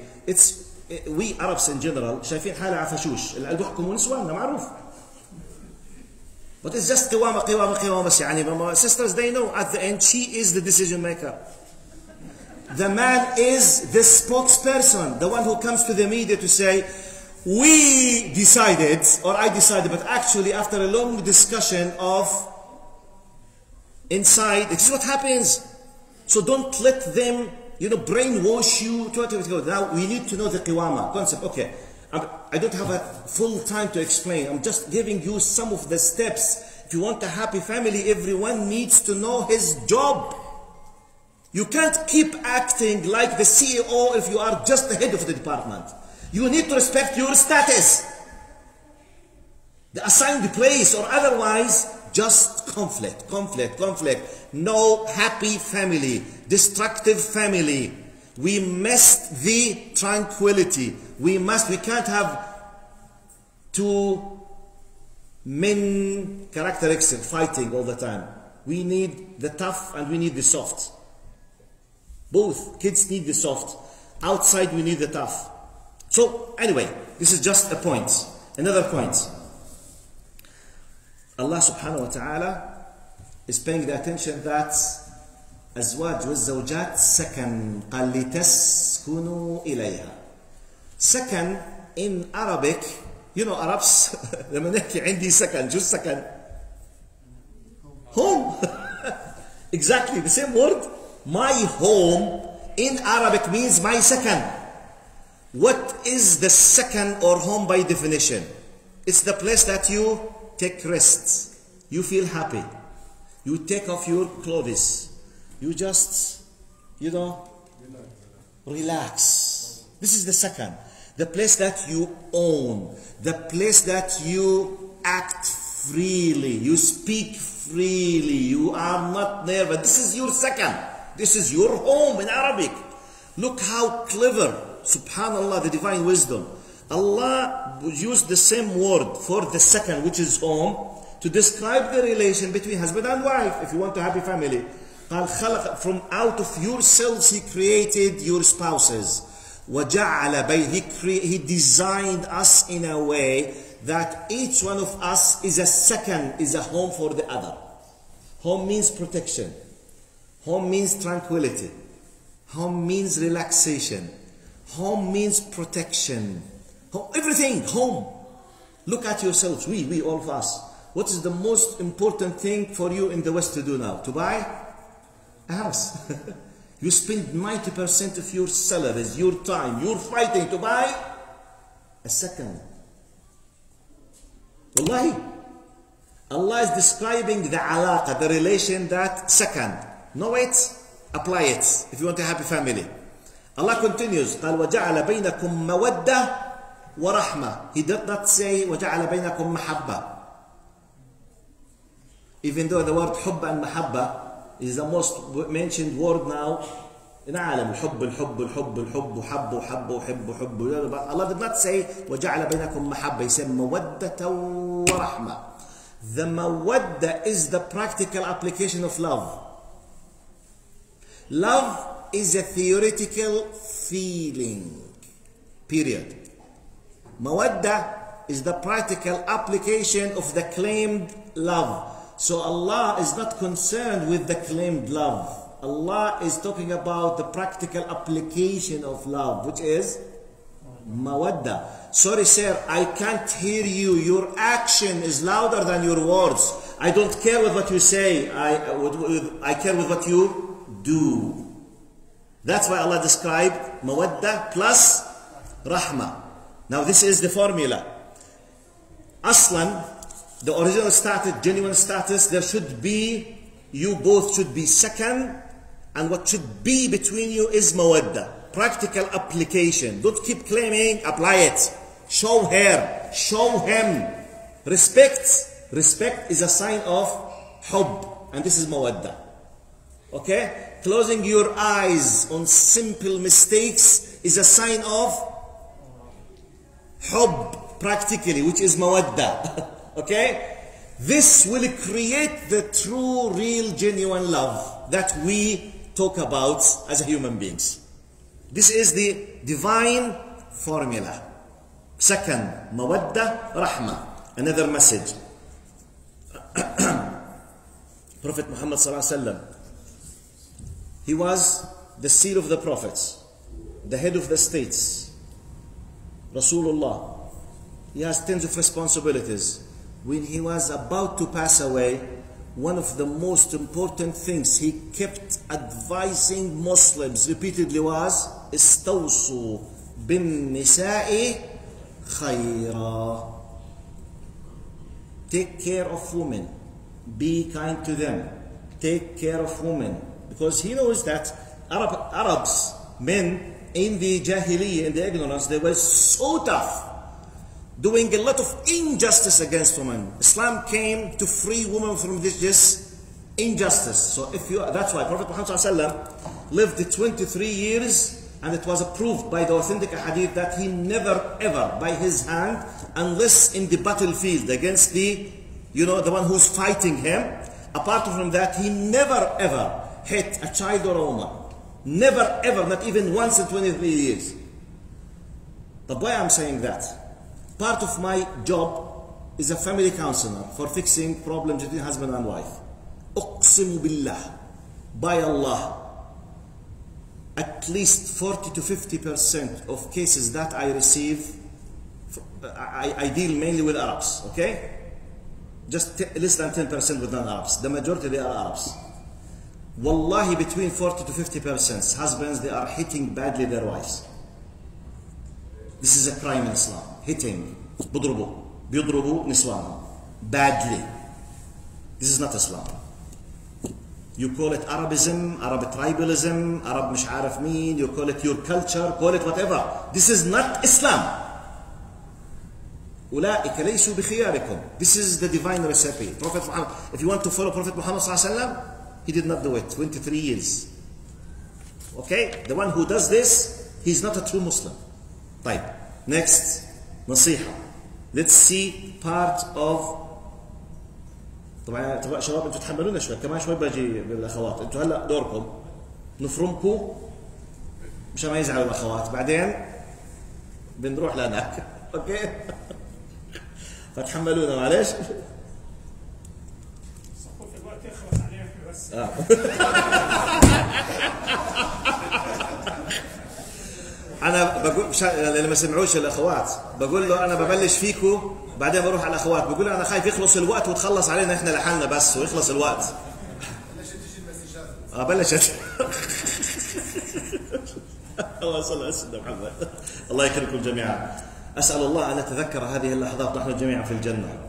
we Arabs in general شايفين حالة عفشوش اللي قلبوا يحكموا نسواننا معروف. But it's just قوامة بس يعني sisters, they know at the end she is the decision maker. The man is the spokesperson, the one who comes to the media to say, we decided, or I decided, but actually after a long discussion of inside, this is what happens. So don't let them, brainwash you. Now we need to know the qiwama concept. Okay, I don't have a full time to explain. I'm just giving you some of the steps. If you want a happy family, everyone needs to know his job. You can't keep acting like the CEO if you are just the head of the department. You need to respect your status, the assigned place, or otherwise just conflict. No happy family, destructive family. We missed the tranquility. We can't have two men characteristics fighting all the time. We need the tough and we need the soft. Both kids need the soft. Outside we need the tough. So anyway, this is just a point. Another point. Allah subhanahu wa ta'ala is paying the attention that أزواج والزوجات سكن قال لتسكنوا إليها. سكن in Arabic, Arabs لما نحكي عندي سكن شو السكن؟ Home. Exactly the same word. My home in Arabic means my second. What is the second or home by definition? It's the place that you take rest. You feel happy. You take off your clothes. You just, relax. This is the second. The place that you own. The place that you act freely. You speak freely. You are not nervous. This is your second. This is your home in Arabic. Look how clever, subhanallah, the divine wisdom. Allah used the same word for the second, which is home, to describe the relation between husband and wife, if you want a happy family. From out of yourselves He created your spouses. He designed us in a way that each one of us is a second, is a home for the other. Home means protection. Home means tranquility. Home means relaxation. Home means protection. Everything, home. Look at yourselves, we all of us. What is the most important thing for you in the West to do now? To buy a house. You spend 90% of your salaries, your time, you're fighting to buy a second. Wallahi. Allah is describing the alaqa, the relation that second. Know it, apply it if you want a happy family. Allah continues, قال وجعل بينكم مودة ورحمة. He did not say وجعل بينكم محبة. Even though the word حب and محبة is the most mentioned word now in العالم. الحب حب. Allah did not say وجعل بينكم محبة. He said مودة ورحمة. The mawadda is the practical application of love. Love is a theoretical feeling, period. Mawadda is the practical application of the claimed love. So Allah is not concerned with the claimed love. Allah is talking about the practical application of love, which is mawadda. Sorry sir, I can't hear you. Your action is louder than your words. I don't care with what you say. I care with what you do. That's why Allah described mawadda plus rahma. Now this is the formula. Aslan, the original status, genuine status, there should be, you both should be second, and what should be between you is mawadda. Practical application. Don't keep claiming, apply it. Show her, show him. Respect. Respect is a sign of hub. and this is mawadda. Okay? Closing your eyes on simple mistakes is a sign of hubb, practically, which is mawadda. Okay? This will create the true, real, genuine love that we talk about as human beings. This is the divine formula. Second, mawadda, rahmah. Another message. Prophet Muhammad sallallahu alaihi wasallam, he was the seal of the prophets, the head of the states, Rasulullah. He has tons of responsibilities. When he was about to pass away, one of the most important things he kept advising Muslims repeatedly was استوصوا بالنساء خيرا. Take care of women. Be kind to them. Take care of women. Because he knows that Arabs, men in the Jahiliyyah, in the ignorance, they were so tough, doing a lot of injustice against women. Islam came to free women from this injustice. So that's why Prophet Muhammad ﷺ lived 23 years, and it was approved by the authentic hadith that he never ever, by his hand, unless in the battlefield against the one who's fighting him, apart from that, he never ever hit a child or a woman. Never ever, not even once in 23 years. But why I'm saying that? Part of my job is a family counselor for fixing problems between husband and wife. Uqsimu billah, by Allah, at least 40 to 50% of cases that I receive, I deal mainly with Arabs, okay? Just less than 10% with non-Arabs. The majority, they are Arabs. Wallahi, between 40 to 50% husbands, they are hitting badly their wives. This is a crime in Islam. Hitting. بيضربوا نسوانهم. Badly. This is not Islam. You call it Arabism, Arab tribalism, Arab مش عارف مين, you call it your culture, call it whatever. This is not Islam. أولئك ليسوا بخياركم. This is the divine recipe. Prophet Muhammad, if you want to follow Prophet Muhammad sallallahu alaihi wasallam, he did not do it. 23 years. Okay? The one who does this, he's not a true Muslim. طيب. Next, نصيحة. Let's see part of. طبعا شباب انتوا تحملونا شوي، كمان شوي باجي بالاخوات. انتوا هلا دوركم نفرمكم مشان ما يزعلوا الاخوات، بعدين بنروح لهناك. اوكي؟ فتحملونا معلش. صفوف الوقت يخلص عليك بس. انا بقول اللي ما سمعوش الاخوات، بقول له انا ببلش فيكم بعدين بروح على الاخوات، بقول له انا خايف يخلص الوقت وتخلص علينا احنا لحالنا بس ويخلص الوقت. بلشت تجي المسجات. بلشت. الله صل على سيدنا محمد. الله يكرمكم جميعا. اسال الله ان نتذكر هذه اللحظات نحن جميعا في الجنه.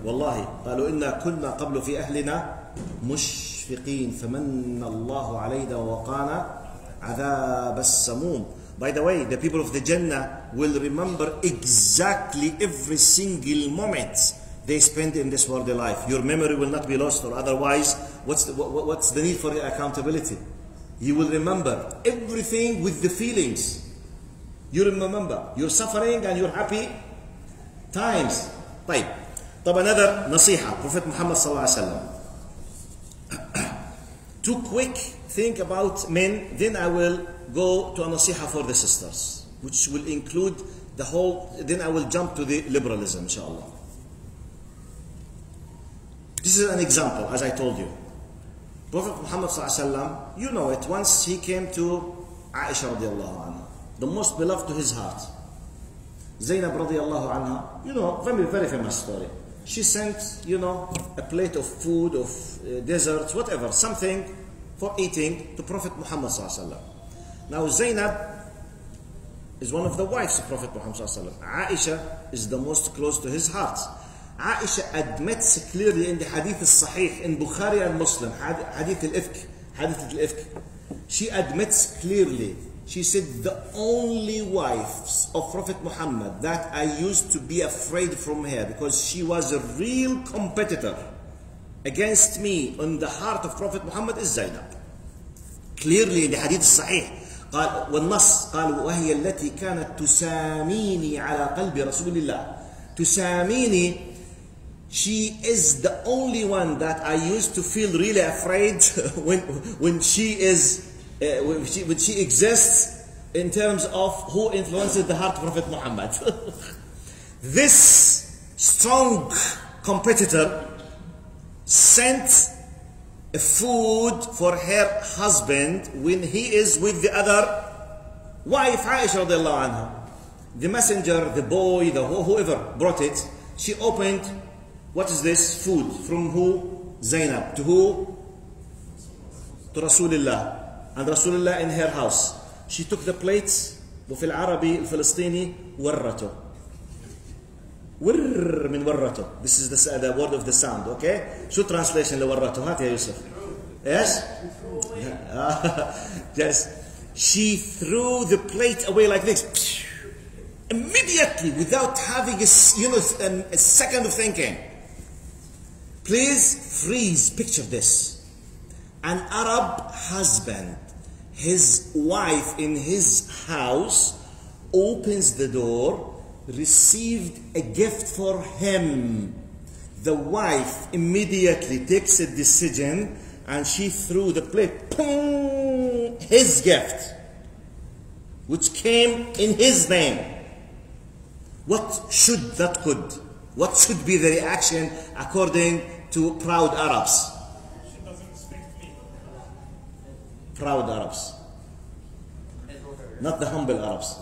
والله قالوا انا كنا قبل في اهلنا مشفقين فمن الله علينا ووقانا عذاب السموم. By the way, the people of the Jannah will remember exactly every single moment they spend in this worldly life. Your memory will not be lost, or otherwise, what's the need for accountability? You will remember everything with the feelings. You will remember your suffering and your happy times. طيب. another نصيحة. Prophet Muhammad sallallahu alaihi wasallam. Too quick, think about men, then I will go to a nasiha for the sisters, which will include the whole, then I will jump to the liberalism, inshallah. This is an example, as I told you. Prophet Muhammad sallallahu alaihi wasallam, you know it, once he came to Aisha radiallahu anha, the most beloved to his heart. Zainab radiallahu anha, you know, very, very famous story. She sent, a plate of food, of desserts, whatever, something for eating to Prophet Muhammad sallallahu alaihi wasallam. Now Zainab is one of the wives of Prophet Muhammad sallallahu alaihi wasallam. Aisha is the most close to his heart. Aisha admits clearly in the hadith al-sahih in Bukhari and Muslim, hadith al-ifk. She admits clearly, she said, the only wives of Prophet Muhammad that I used to be afraid from her because she was a real competitor. against me on the heart of Prophet Muhammad is Zainab. Clearly in the hadith الصحيح قال والنص قال وهي التي كانت تساميني على قلب رسول الله. تساميني, she is the only one that I used to feel really afraid when she exists in terms of who influences the heart of Prophet Muhammad. This strong competitor sent food for her husband when he is with the other wife, Aisha radiallahu anha. The messenger, the boy, whoever brought it, she opened, what is this? Food. From who? Zainab. To who? To Rasulullah. And Rasulullah in her house. She took the plates, وفي العربي الفلسطيني ورته. ور من ورته. This is the word of the sound, okay? شو translation لورته؟ هات يا يوسف. Yes? Yes. She threw the plate away like this. Immediately, without having a second of thinking. Please freeze, picture this. An Arab husband, his wife in his house, opens the door, received a gift for him. The wife immediately takes a decision and she threw the plate. Boom, his gift, which came in his name. What should be the reaction according to proud Arabs? She doesn't respect me. Proud Arabs. Not the humble Arabs.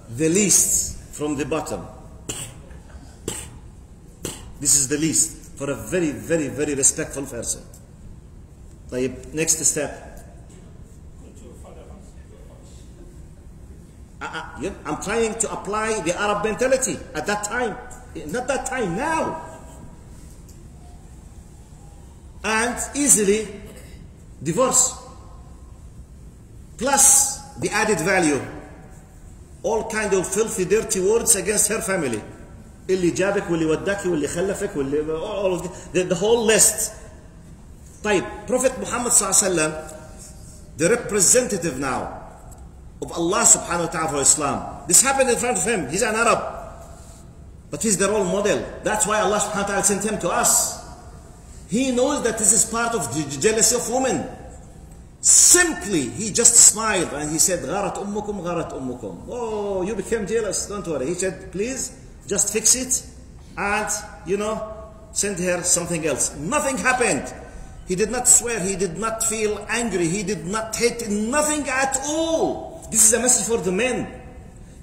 The least from the bottom. This is the least for a very, very, very respectful person. طيب, next step. I'm trying to apply the Arab mentality at that time. Not that time, now. And easily divorce. Plus the added value. All kind of filthy, dirty words against her family. اللي جابك واللي وداك واللي خلفك واللي all of the whole list. طيب, Prophet Muhammad صلى الله عليه وسلم, the representative now of Allah subhanahu wa ta'ala for Islam. This happened in front of him. He's an Arab. But he's the role model. That's why Allah subhanahu wa ta'ala sent him to us. He knows that this is part of the jealousy of women. Simply, he just smiled and he said, غارت أمكم غارت أمكم. Oh, you became jealous. Don't worry. He said, please, just fix it and, send her something else. Nothing happened. He did not swear. He did not feel angry. He did not hate. Nothing at all. This is a message for the men.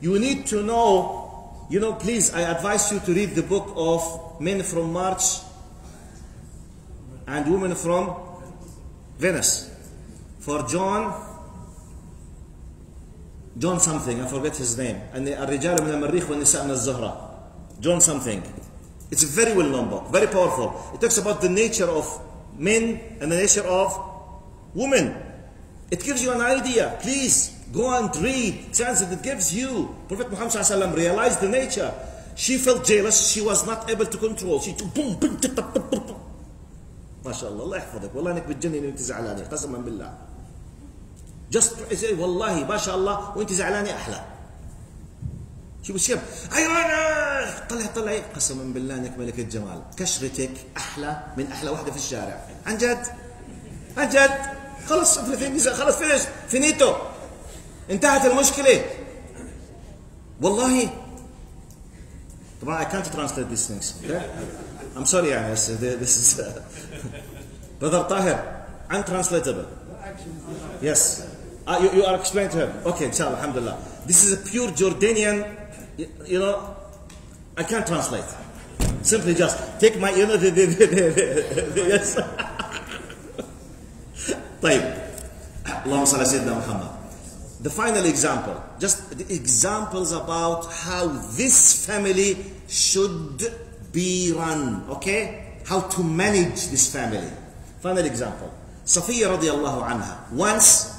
You need to know, please, I advise you to read the book of Men from Mars and Women from Venus. For John something, I forget his name. And الرجال من المريخ والنساء من الزهرة. John something. It's a very well known book, very powerful. It talks about the nature of men and the nature of women. It gives you an idea. Please go and read. Chance that it gives you. Prophet Muhammad ﷺ realized the nature. She felt jealous. She was not able to control. She boom boom boom. ما شاء الله, الله يحفظك. والله انك بتجنني وانت زعلانه قسما بالله. Just say والله ما شاء الله وانت زعلانه احلى. شوف الشيب, ايوه طلعي قسما بالله انك ملكة جمال. كشرتك احلى من احلى واحده في الشارع. عن جد خلص فينيش فينيتو, انتهت المشكله. والله طبعا I can't translate these things. Okay? I'm sorry, this is Brother Tahir, untranslatable. Yes, you are explaining to him. Okay, inshallah, alhamdulillah. This is a pure Jordanian, I can't translate. Simply just take my, yes. طيب, اللهم صل على سيدنا محمد. The final example, just the examples about how this family should be run, okay? How to manage this family. Final example. Safiya radiallahu anha. Once,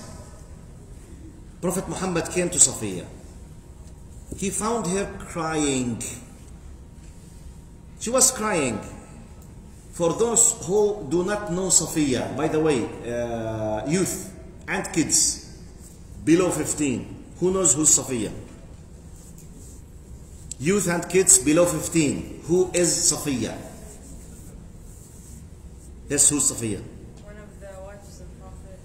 Prophet Muhammad came to Safiya. He found her crying. She was crying. For those who do not know Safiya, by the way, youth and kids below 15, who knows who's Safiya? Youth and kids below 15, who is Safiya? Yes, who's Safiya? One of the wives of the Prophet.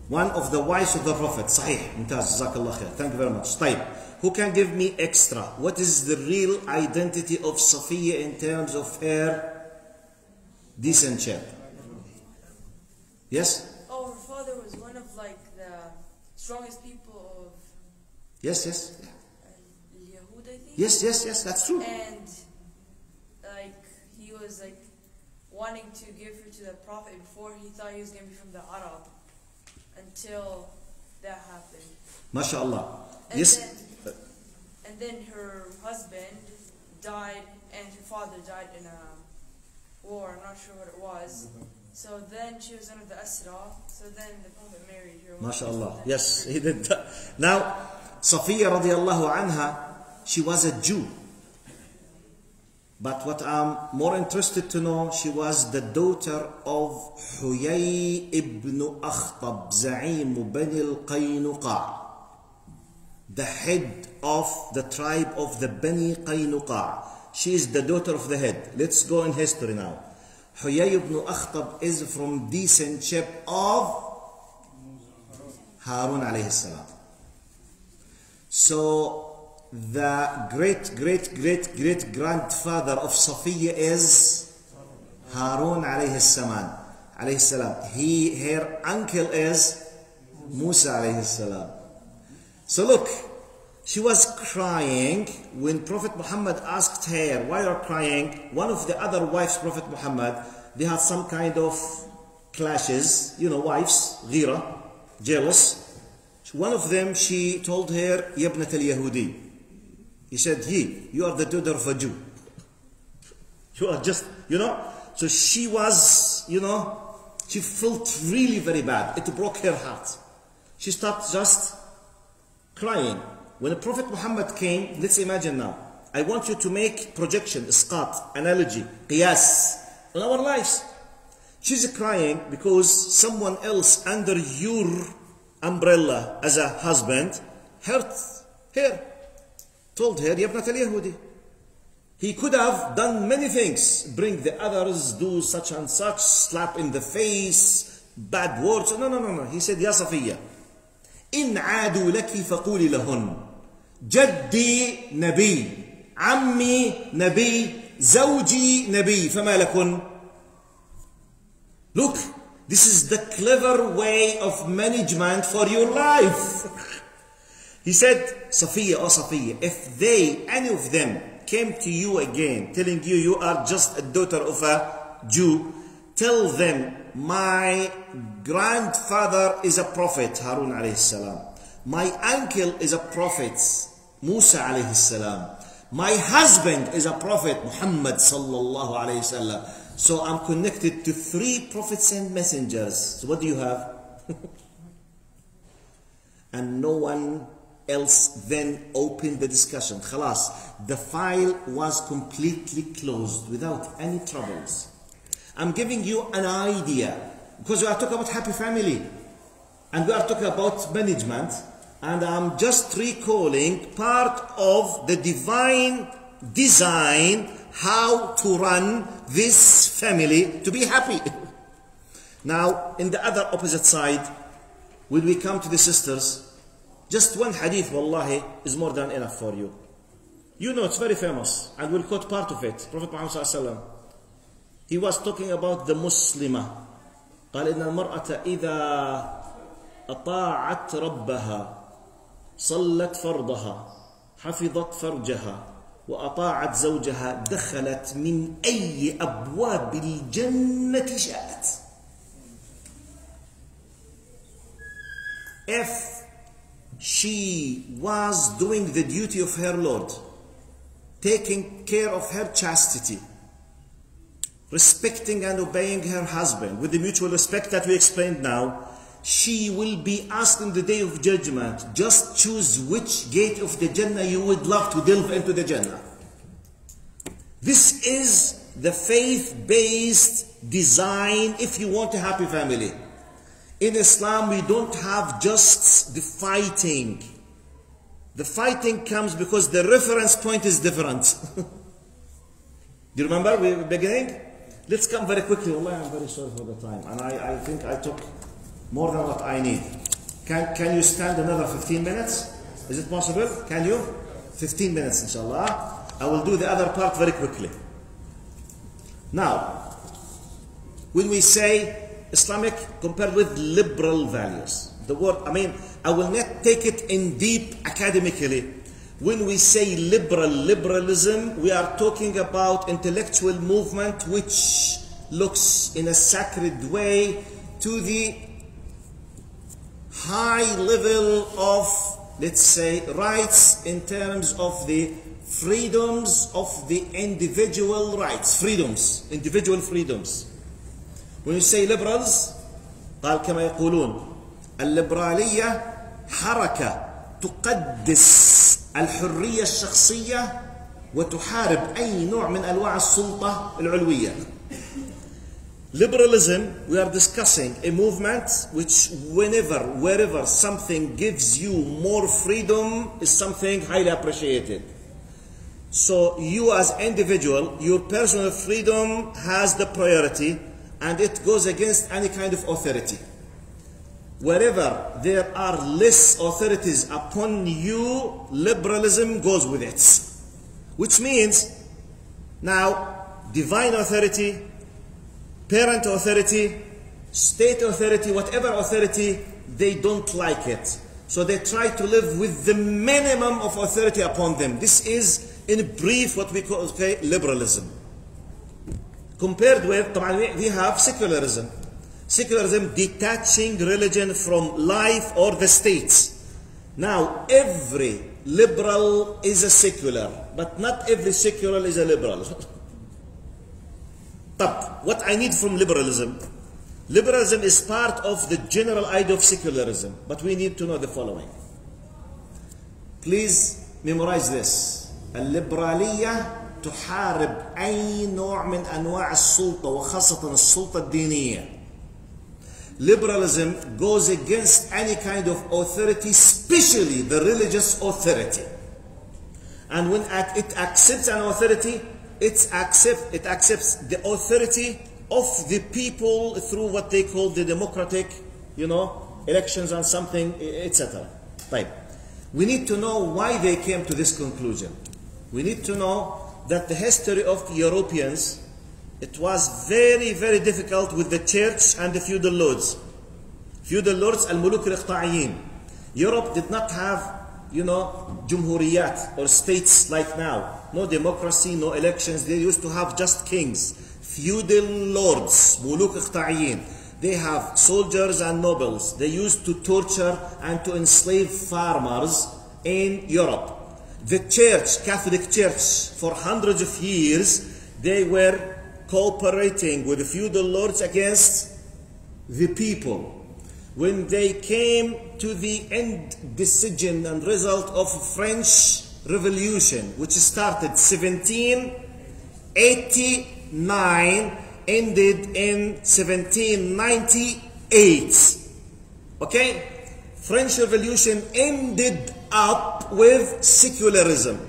One of the wives of the Prophet. صحيح. ممتاز. جزاك الله خير. Thank you very much. طيب. Who can give me extra? What is the real identity of Safiya in terms of her decent shape? Yes? Oh, her father was one of like the strongest people of Yes, yes. Yahud, I think. Yes, yes, yes, that's true. And like he was like wanting to give her to the Prophet before he thought he was going to be from the Arab until that happened. MashaAllah. And Yes. then her husband died and her father died in a war. I'm not sure what it was. So then she was under the Asra. So then the Prophet married her. MashaAllah. Yes, he did that. Now, Safiya radiallahu anha, she was a Jew. But what I'm more interested to know, she was the daughter of Huyay ibn Akhtab, Za'im Bani al-Qaynuqa, the head of the tribe of the Bani Qaynuqa. She is the daughter of the head. Let's go in history now. Huyay ibn Akhtab is from descendant of Harun alayhi salam. So the great grandfather of Safiya is Harun alayhi salam. Her uncle is Musa alayhi salam. So look, she was crying when Prophet Muhammad asked her, why are you crying? One of the other wives, Prophet Muhammad, they had some kind of clashes, you know, wives, ghira, jealous. One of them, she told her, Yabnat al-Yahudi. He said, you are the daughter of a Jew. You are just, you know. So she was, you know, she felt really very bad. It broke her heart. She started just crying. When the Prophet Muhammad came, let's imagine now. I want you to make projection, isqat, analogy, qiyas, in our lives. She's crying because someone else under your umbrella as a husband hurt her. Told her, Yabnat al-Yahudi. He could have done many things. Bring the others, do such and such, slap in the face, bad words. No. He said, Ya Safiya, in aadu laki faquli lahun. Jaddi nabi. Ammi nabi. Zawji nabi. Fama lakun. Look, this is the clever way of management for your life. He said, Safiya, oh Safiya, if any of them came to you again, telling you are just a daughter of a Jew, tell them, my grandfather is a prophet, Harun alayhi salam. My uncle is a prophet, Musa alayhi salam. My husband is a prophet, Muhammad sallallahu alayhi salam. So I'm connected to 3 prophets and messengers. So what do you have? And no one else then opened the discussion. Khalas, the file was completely closed without any troubles. I'm giving you an idea because we are talking about happy family and we are talking about management, and I'm just recalling part of the divine design how to run this family to be happy. Now, in the other opposite side, when we come to the sisters, just one hadith, wallahi, is more than enough for you. You know, it's very famous, and we'll quote part of it. Prophet Muhammad sallallahu alaihi wasallam, he was talking about the Muslimah. قال إن المرأة إذا أطاعت ربها صلت فرضها حفظت فرجها وأطاعت زوجها دخلت من أي أبواب الجنة شاءت. If she was doing the duty of her Lord, taking care of her chastity, respecting and obeying her husband with the mutual respect that we explained now, she will be asked in the day of judgment, just choose which gate of the Jannah you would love to delve into the Jannah. This is the faith-based design if you want a happy family. In Islam, we don't have just the fighting. The fighting comes because the reference point is different. Do you remember we were beginning? Let's come very quickly. Wallah, I'm very sorry for the time. And I think I took more than what I need. Can you stand another 15 minutes? Is it possible? Can you? 15 minutes, inshallah. I will do the other part very quickly. Now, when we say Islamic compared with liberal values, the word, I will not take it in deep academically. When we say liberalism, we are talking about intellectual movement which looks in a sacred way to the high level of, let's say, rights in terms of the freedoms of the individual rights, individual freedoms. When you say liberals, قال كما يقولون الليبرالية حركة تقدس الحرية الشخصية وتحارب أي نوع من أنواع السلطة العلوية. Liberalism, we are discussing a movement which wherever something gives you more freedom is something highly appreciated. So you as individual, your personal freedom has the priority and it goes against any kind of authority. Wherever there are less authorities upon you, liberalism goes with it. Which means now divine authority, parent authority, state authority, whatever authority, they don't like it. So they try to live with the minimum of authority upon them. This is, in brief, what we call liberalism. Compared with, we have secularism. Secularism, detaching religion from life or the state. Now, every liberal is a secular, but not every secular is a liberal. What I need from liberalism? Liberalism is part of the general idea of secularism, but we need to know the following. Please memorize this. الليبرالية تحارب أي نوع من أنواع السلطة وخاصة السلطة الدينية. Liberalism goes against any kind of authority, especially the religious authority. And when it accepts an authority, it accepts the authority of the people through what they call the democratic, elections and something, etc. Right. We need to know why they came to this conclusion. We need to know that the history of Europeans, it was very, very difficult with the church and the feudal lords. Feudal lords, al-muluk al-iqta'iyyin. Europe did not have, jumhuriyat or states like now. No democracy, no elections. They used to have just kings. Feudal lords, muluk iqta'iyyin. They have soldiers and nobles. They used to torture and to enslave farmers in Europe. The church, Catholic Church, for hundreds of years, they were cooperating with the feudal lords against the people. When they came to the end decision and result of French Revolution, which started 1789, ended in 1798. Okay? French Revolution ended up with secularism.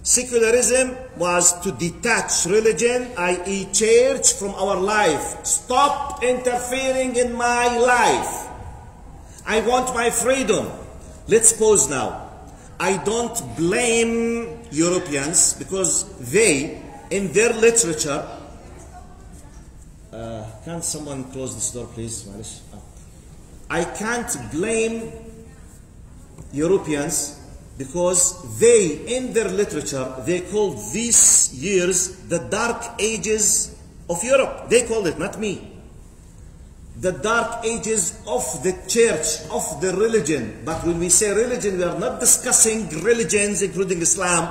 Secularism was to detach religion, i.e. church, from our life. Stop interfering in my life. I want my freedom. Let's pause now. I don't blame Europeans because they, in their literature, can someone close this door, please? I can't blame Europeans because they, in their literature, they called these years the Dark Ages of Europe. They called it, not me. The Dark Ages of the church, of the religion. But when we say religion, we are not discussing religions, including Islam.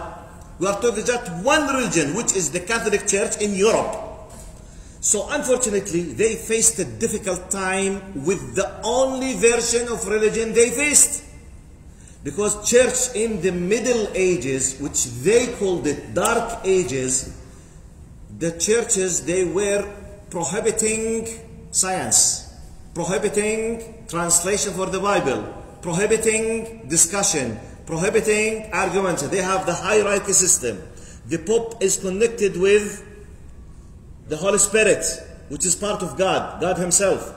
We are talking just one religion, which is the Catholic Church in Europe. So unfortunately, they faced a difficult time with the only version of religion they faced. Because church in the Middle Ages, which they called it Dark Ages, the churches, they were prohibiting science, prohibiting translation for the Bible, prohibiting discussion, prohibiting arguments. They have the hierarchy system. The Pope is connected with the Holy Spirit, which is part of God, God Himself.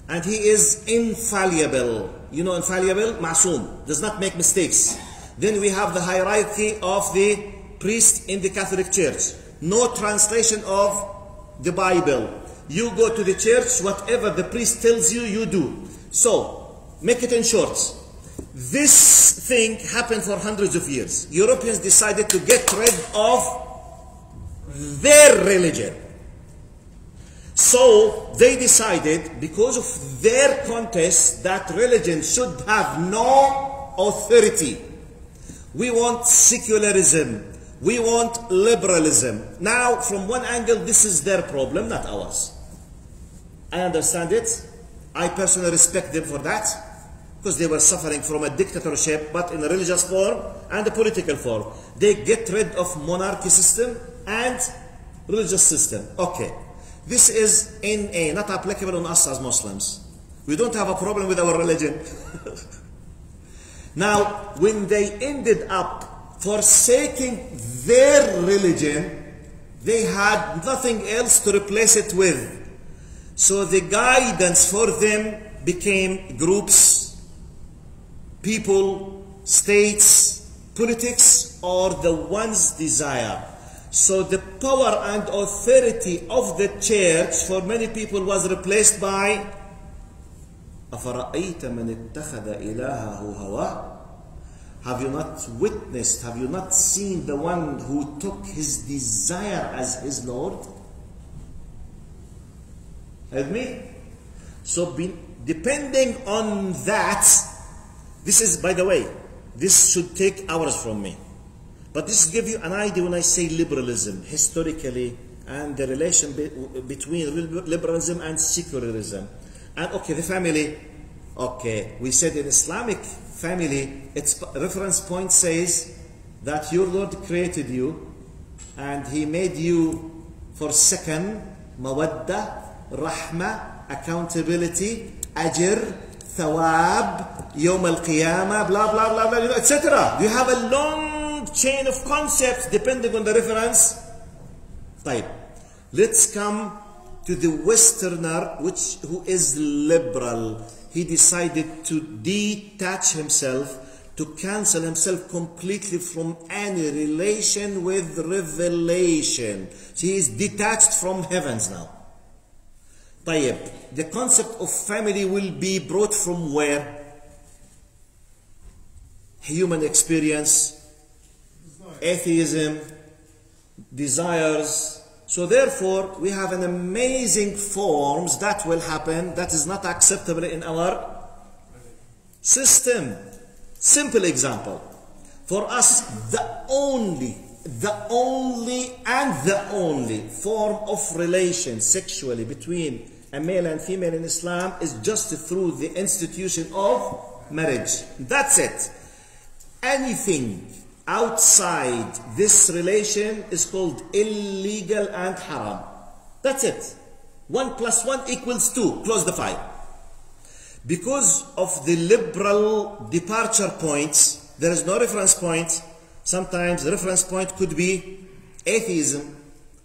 And He is infallible. You know, infallible, ma'soom, does not make mistakes. Then we have the hierarchy of the priest in the Catholic Church. No translation of the Bible. You go to the church, whatever the priest tells you, you do. So, make it in short. This thing happened for hundreds of years. Europeans decided to get rid of their religion. So they decided, because of their contest, that religion should have no authority. We want secularism. We want liberalism. Now, from one angle, this is their problem, not ours. I understand it. I personally respect them for that, because they were suffering from a dictatorship, but in a religious form and a political form. They get rid of monarchy system and religious system. Okay. This is not applicable on us as Muslims. We don't have a problem with our religion. Now, when they ended up forsaking their religion, they had nothing else to replace it with. So the guidance for them became groups, people, states, politics, or the one's desire. So the power and authority of the church for many people was replaced by أَفَرَأَيْتَ مَنِ اتَّخَذَ إِلَهَهُ هَوَاهُ. Have you not witnessed, have you not seen the one who took his desire as his Lord? With me? So depending on that, this is, by the way, this should take hours from me. But this gives you an idea when I say liberalism, historically, and the relation between liberalism and secularism. And okay, the family, okay, we said in Islamic family, its reference point says that your Lord created you, and He made you for second, mawadda, rahma, accountability, ajr, thawab, yawm al-qiyamah, blah, blah, blah, blah, etc. You have a long chain of concepts depending on the reference type. Let's come to the Westerner, who is liberal. He decided to detach himself, to cancel himself completely from any relation with revelation. So he is detached from heavens now. طيب, the concept of family will be brought from where? Human experience, atheism, desires. So therefore, we have an amazing forms that will happen that is not acceptable in our system. Simple example. For us, the only form of relation sexually between a male and female in Islam is just through the institution of marriage. That's it. Anything outside this relation is called illegal and haram. That's it. 1 + 1 = 2. Close the file. Because of the liberal departure points, there is no reference point. Sometimes the reference point could be atheism.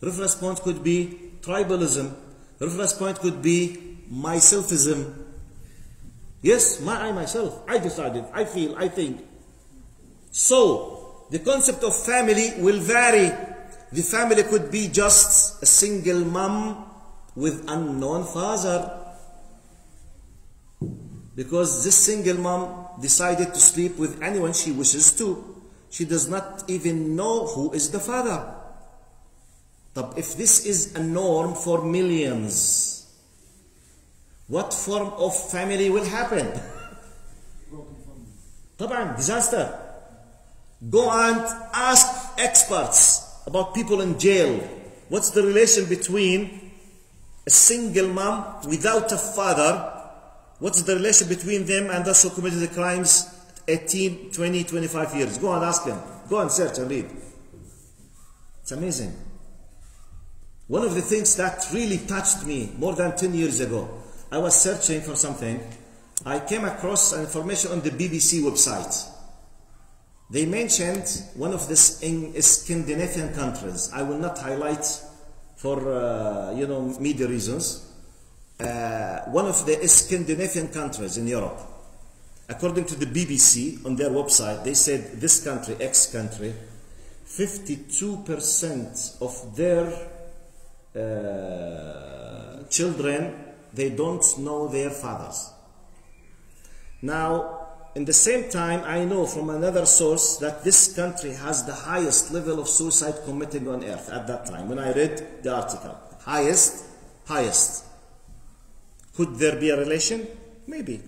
Reference point could be tribalism. Reference point could be myselfism. Yes, I myself. I decided. I feel. I think. So, the concept of family will vary. The family could be just a single mom with unknown father, because this single mom decided to sleep with anyone she wishes to. She does not even know who is the father. But if this is a norm for millions, what form of family will happen? طبعا, disaster. Go and ask experts about people in jail. What's the relation between a single mom without a father? What's the relation between them and those who committed the crimes 18, 20, 25 years? Go and ask them. Go and search and read. It's amazing. One of the things that really touched me more than 10 years ago, I was searching for something. I came across information on the BBC website. They mentioned one of the Scandinavian countries. I will not highlight for media reasons. One of the Scandinavian countries in Europe. According to the BBC on their website, they said this country, X country, 52% of their children, they don't know their fathers. Now, in the same time, I know from another source that this country has the highest level of suicide committing on earth at that time, when I read the article. Highest. Could there be a relation? Maybe.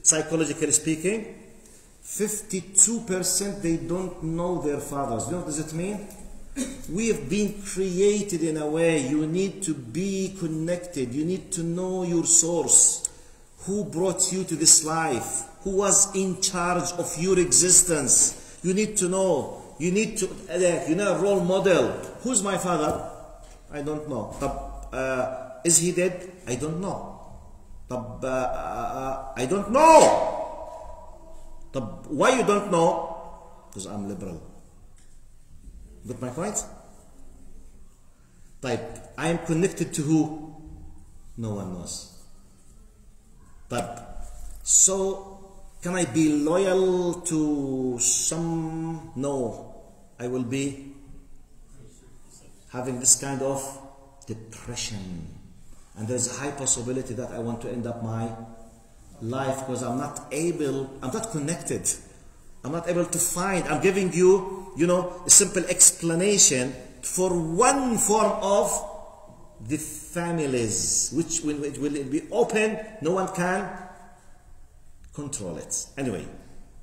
Psychologically speaking, 52% they don't know their fathers. You know what does it mean? We have been created in a way you need to be connected. You need to know your source. Who brought you to this life? Who was in charge of your existence? You need to know. You need to, a role model. Who's my father? I don't know. Is he dead? I don't know. I don't know. Why you don't know? Because I'm liberal. Got my point? I am connected to who? No one knows. So, can I be loyal to some? No. I will be having this kind of depression. And there's a high possibility that I want to end up my life because I'm not connected. I'm not able to find. I'm giving you, a simple explanation for one form of the families, which will be open, no one can control it. Anyway,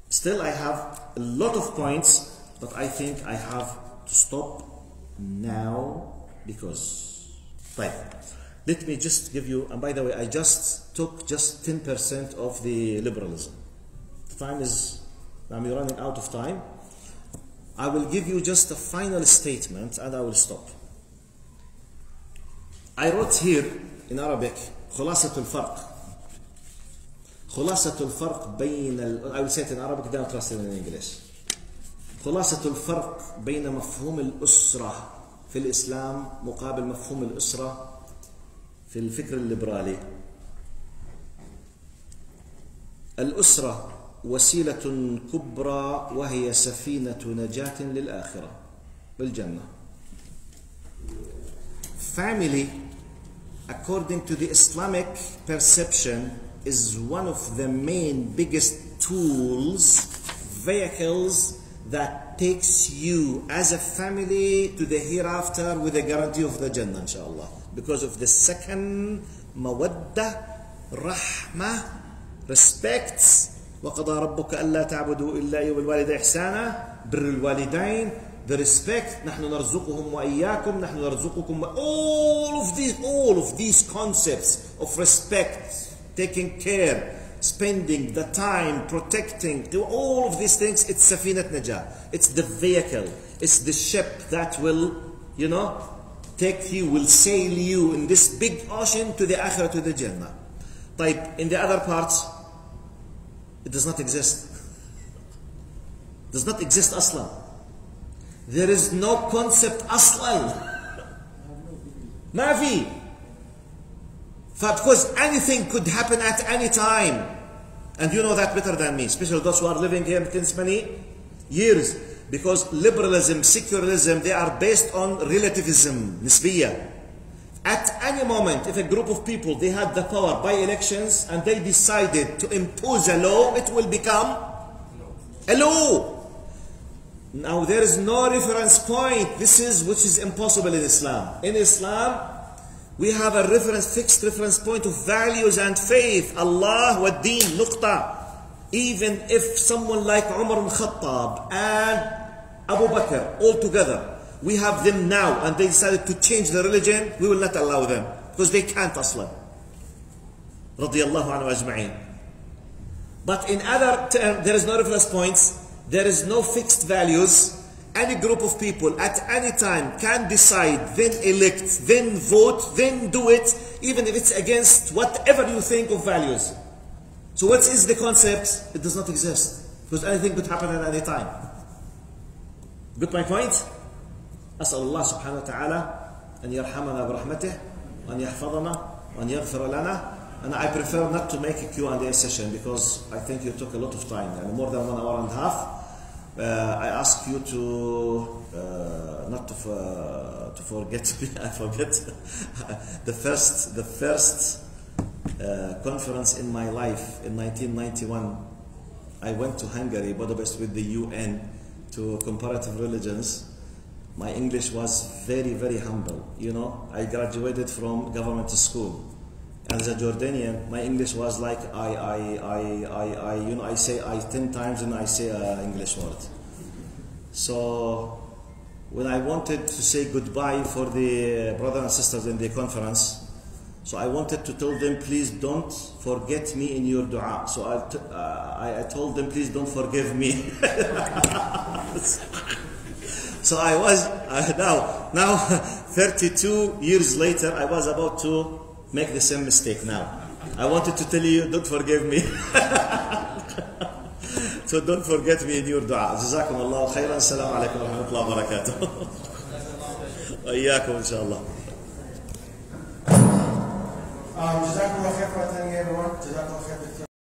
still I have a lot of points, but I think I have to stop now because, let me just give you, and by the way, I just took 10% of the liberalism. The time is, I'm running out of time. I will give you just a final statement and I will stop. I wrote here in Arabic, خلاصة الفرق. خلاصة الفرق بين I will say it in Arabic, then I'll translate it in English. خلاصة الفرق بين مفهوم الأسرة في الإسلام مقابل مفهوم الأسرة في الفكر الليبرالي. الأسرة وسيلة كبرى وهي سفينة نجاة للآخرة بالجنة. Family, according to the Islamic perception, is one of the main biggest tools, vehicles that takes you as a family to the hereafter with a guarantee of the Jannah, inshallah. Because of the second, mawadda, rahmah, respect. وَقَضَى رَبُّكَ أَلَّا تَعْبُدُوا إِلَّا إِيَّاهُ وَبِالْوَالِدَيْنِ إِحْسَانًا بِرُّ الْوَالِدَيْنِ, the respect, نحن نرزقهم وإياكم, نحن نرزقكم, all of these concepts of respect, taking care, spending the time, protecting, do all of these things, it's Safinat Najah. It's the vehicle, it's the ship that will, take you, will sail you in this big ocean to the Akhirah, to the Jannah. In the other parts, it does not exist. Does not exist aslan. There is no concept aslan. Nafi. Because anything could happen at any time. And you know that better than me, especially those who are living here since many years. Because liberalism, secularism, they are based on relativism, nisbiyya. At any moment, if a group of people, they had the power by elections and they decided to impose a law, it will become a law. Now there is no reference point. This is which is impossible in Islam. In Islam, we have a fixed reference point of values and faith. Allah wa deen, nuqta. Even if someone like Umar al-Khattab and Abu Bakr all together, we have them now and they decided to change the religion, we will not allow them because they can't aslan. Radiyallahu anhu ajma'in. But in other terms, there is no reference points, there is no fixed values, any group of people at any time can decide, then elect, then vote, then do it, even if it's against whatever you think of values. So what is the concept? It does not exist. Because anything could happen at any time. Got my point? أسأل الله سبحانه وتعالى أن يرحمنا برحمته وأن يحفظنا وأن يغفر لنا. And I prefer not to make a Q&A session because I think you took a lot of time, and more than 1 hour and a half. I ask you to not to forget me. I forget the first conference in my life in 1991. I went to Hungary, Budapest, with the UN to comparative religions. My English was very, very humble. You know, I graduated from government school. As a Jordanian, my English was like you know, I say I 10 times and I say an English word. So when I wanted to say goodbye for the brothers and sisters in the conference, so I wanted to tell them, please don't forget me in your dua. So I told them, please don't forgive me. So I was now 32 years later, I was about to make the same mistake now. I wanted to tell you, don't forgive me. So don't forget me in your dua. جزاكم الله خيرا. السلام عليكم ورحمة الله وبركاته. وإياكم إن شاء الله. جزاكم الله خير for attending everyone. جزاكم الله خير.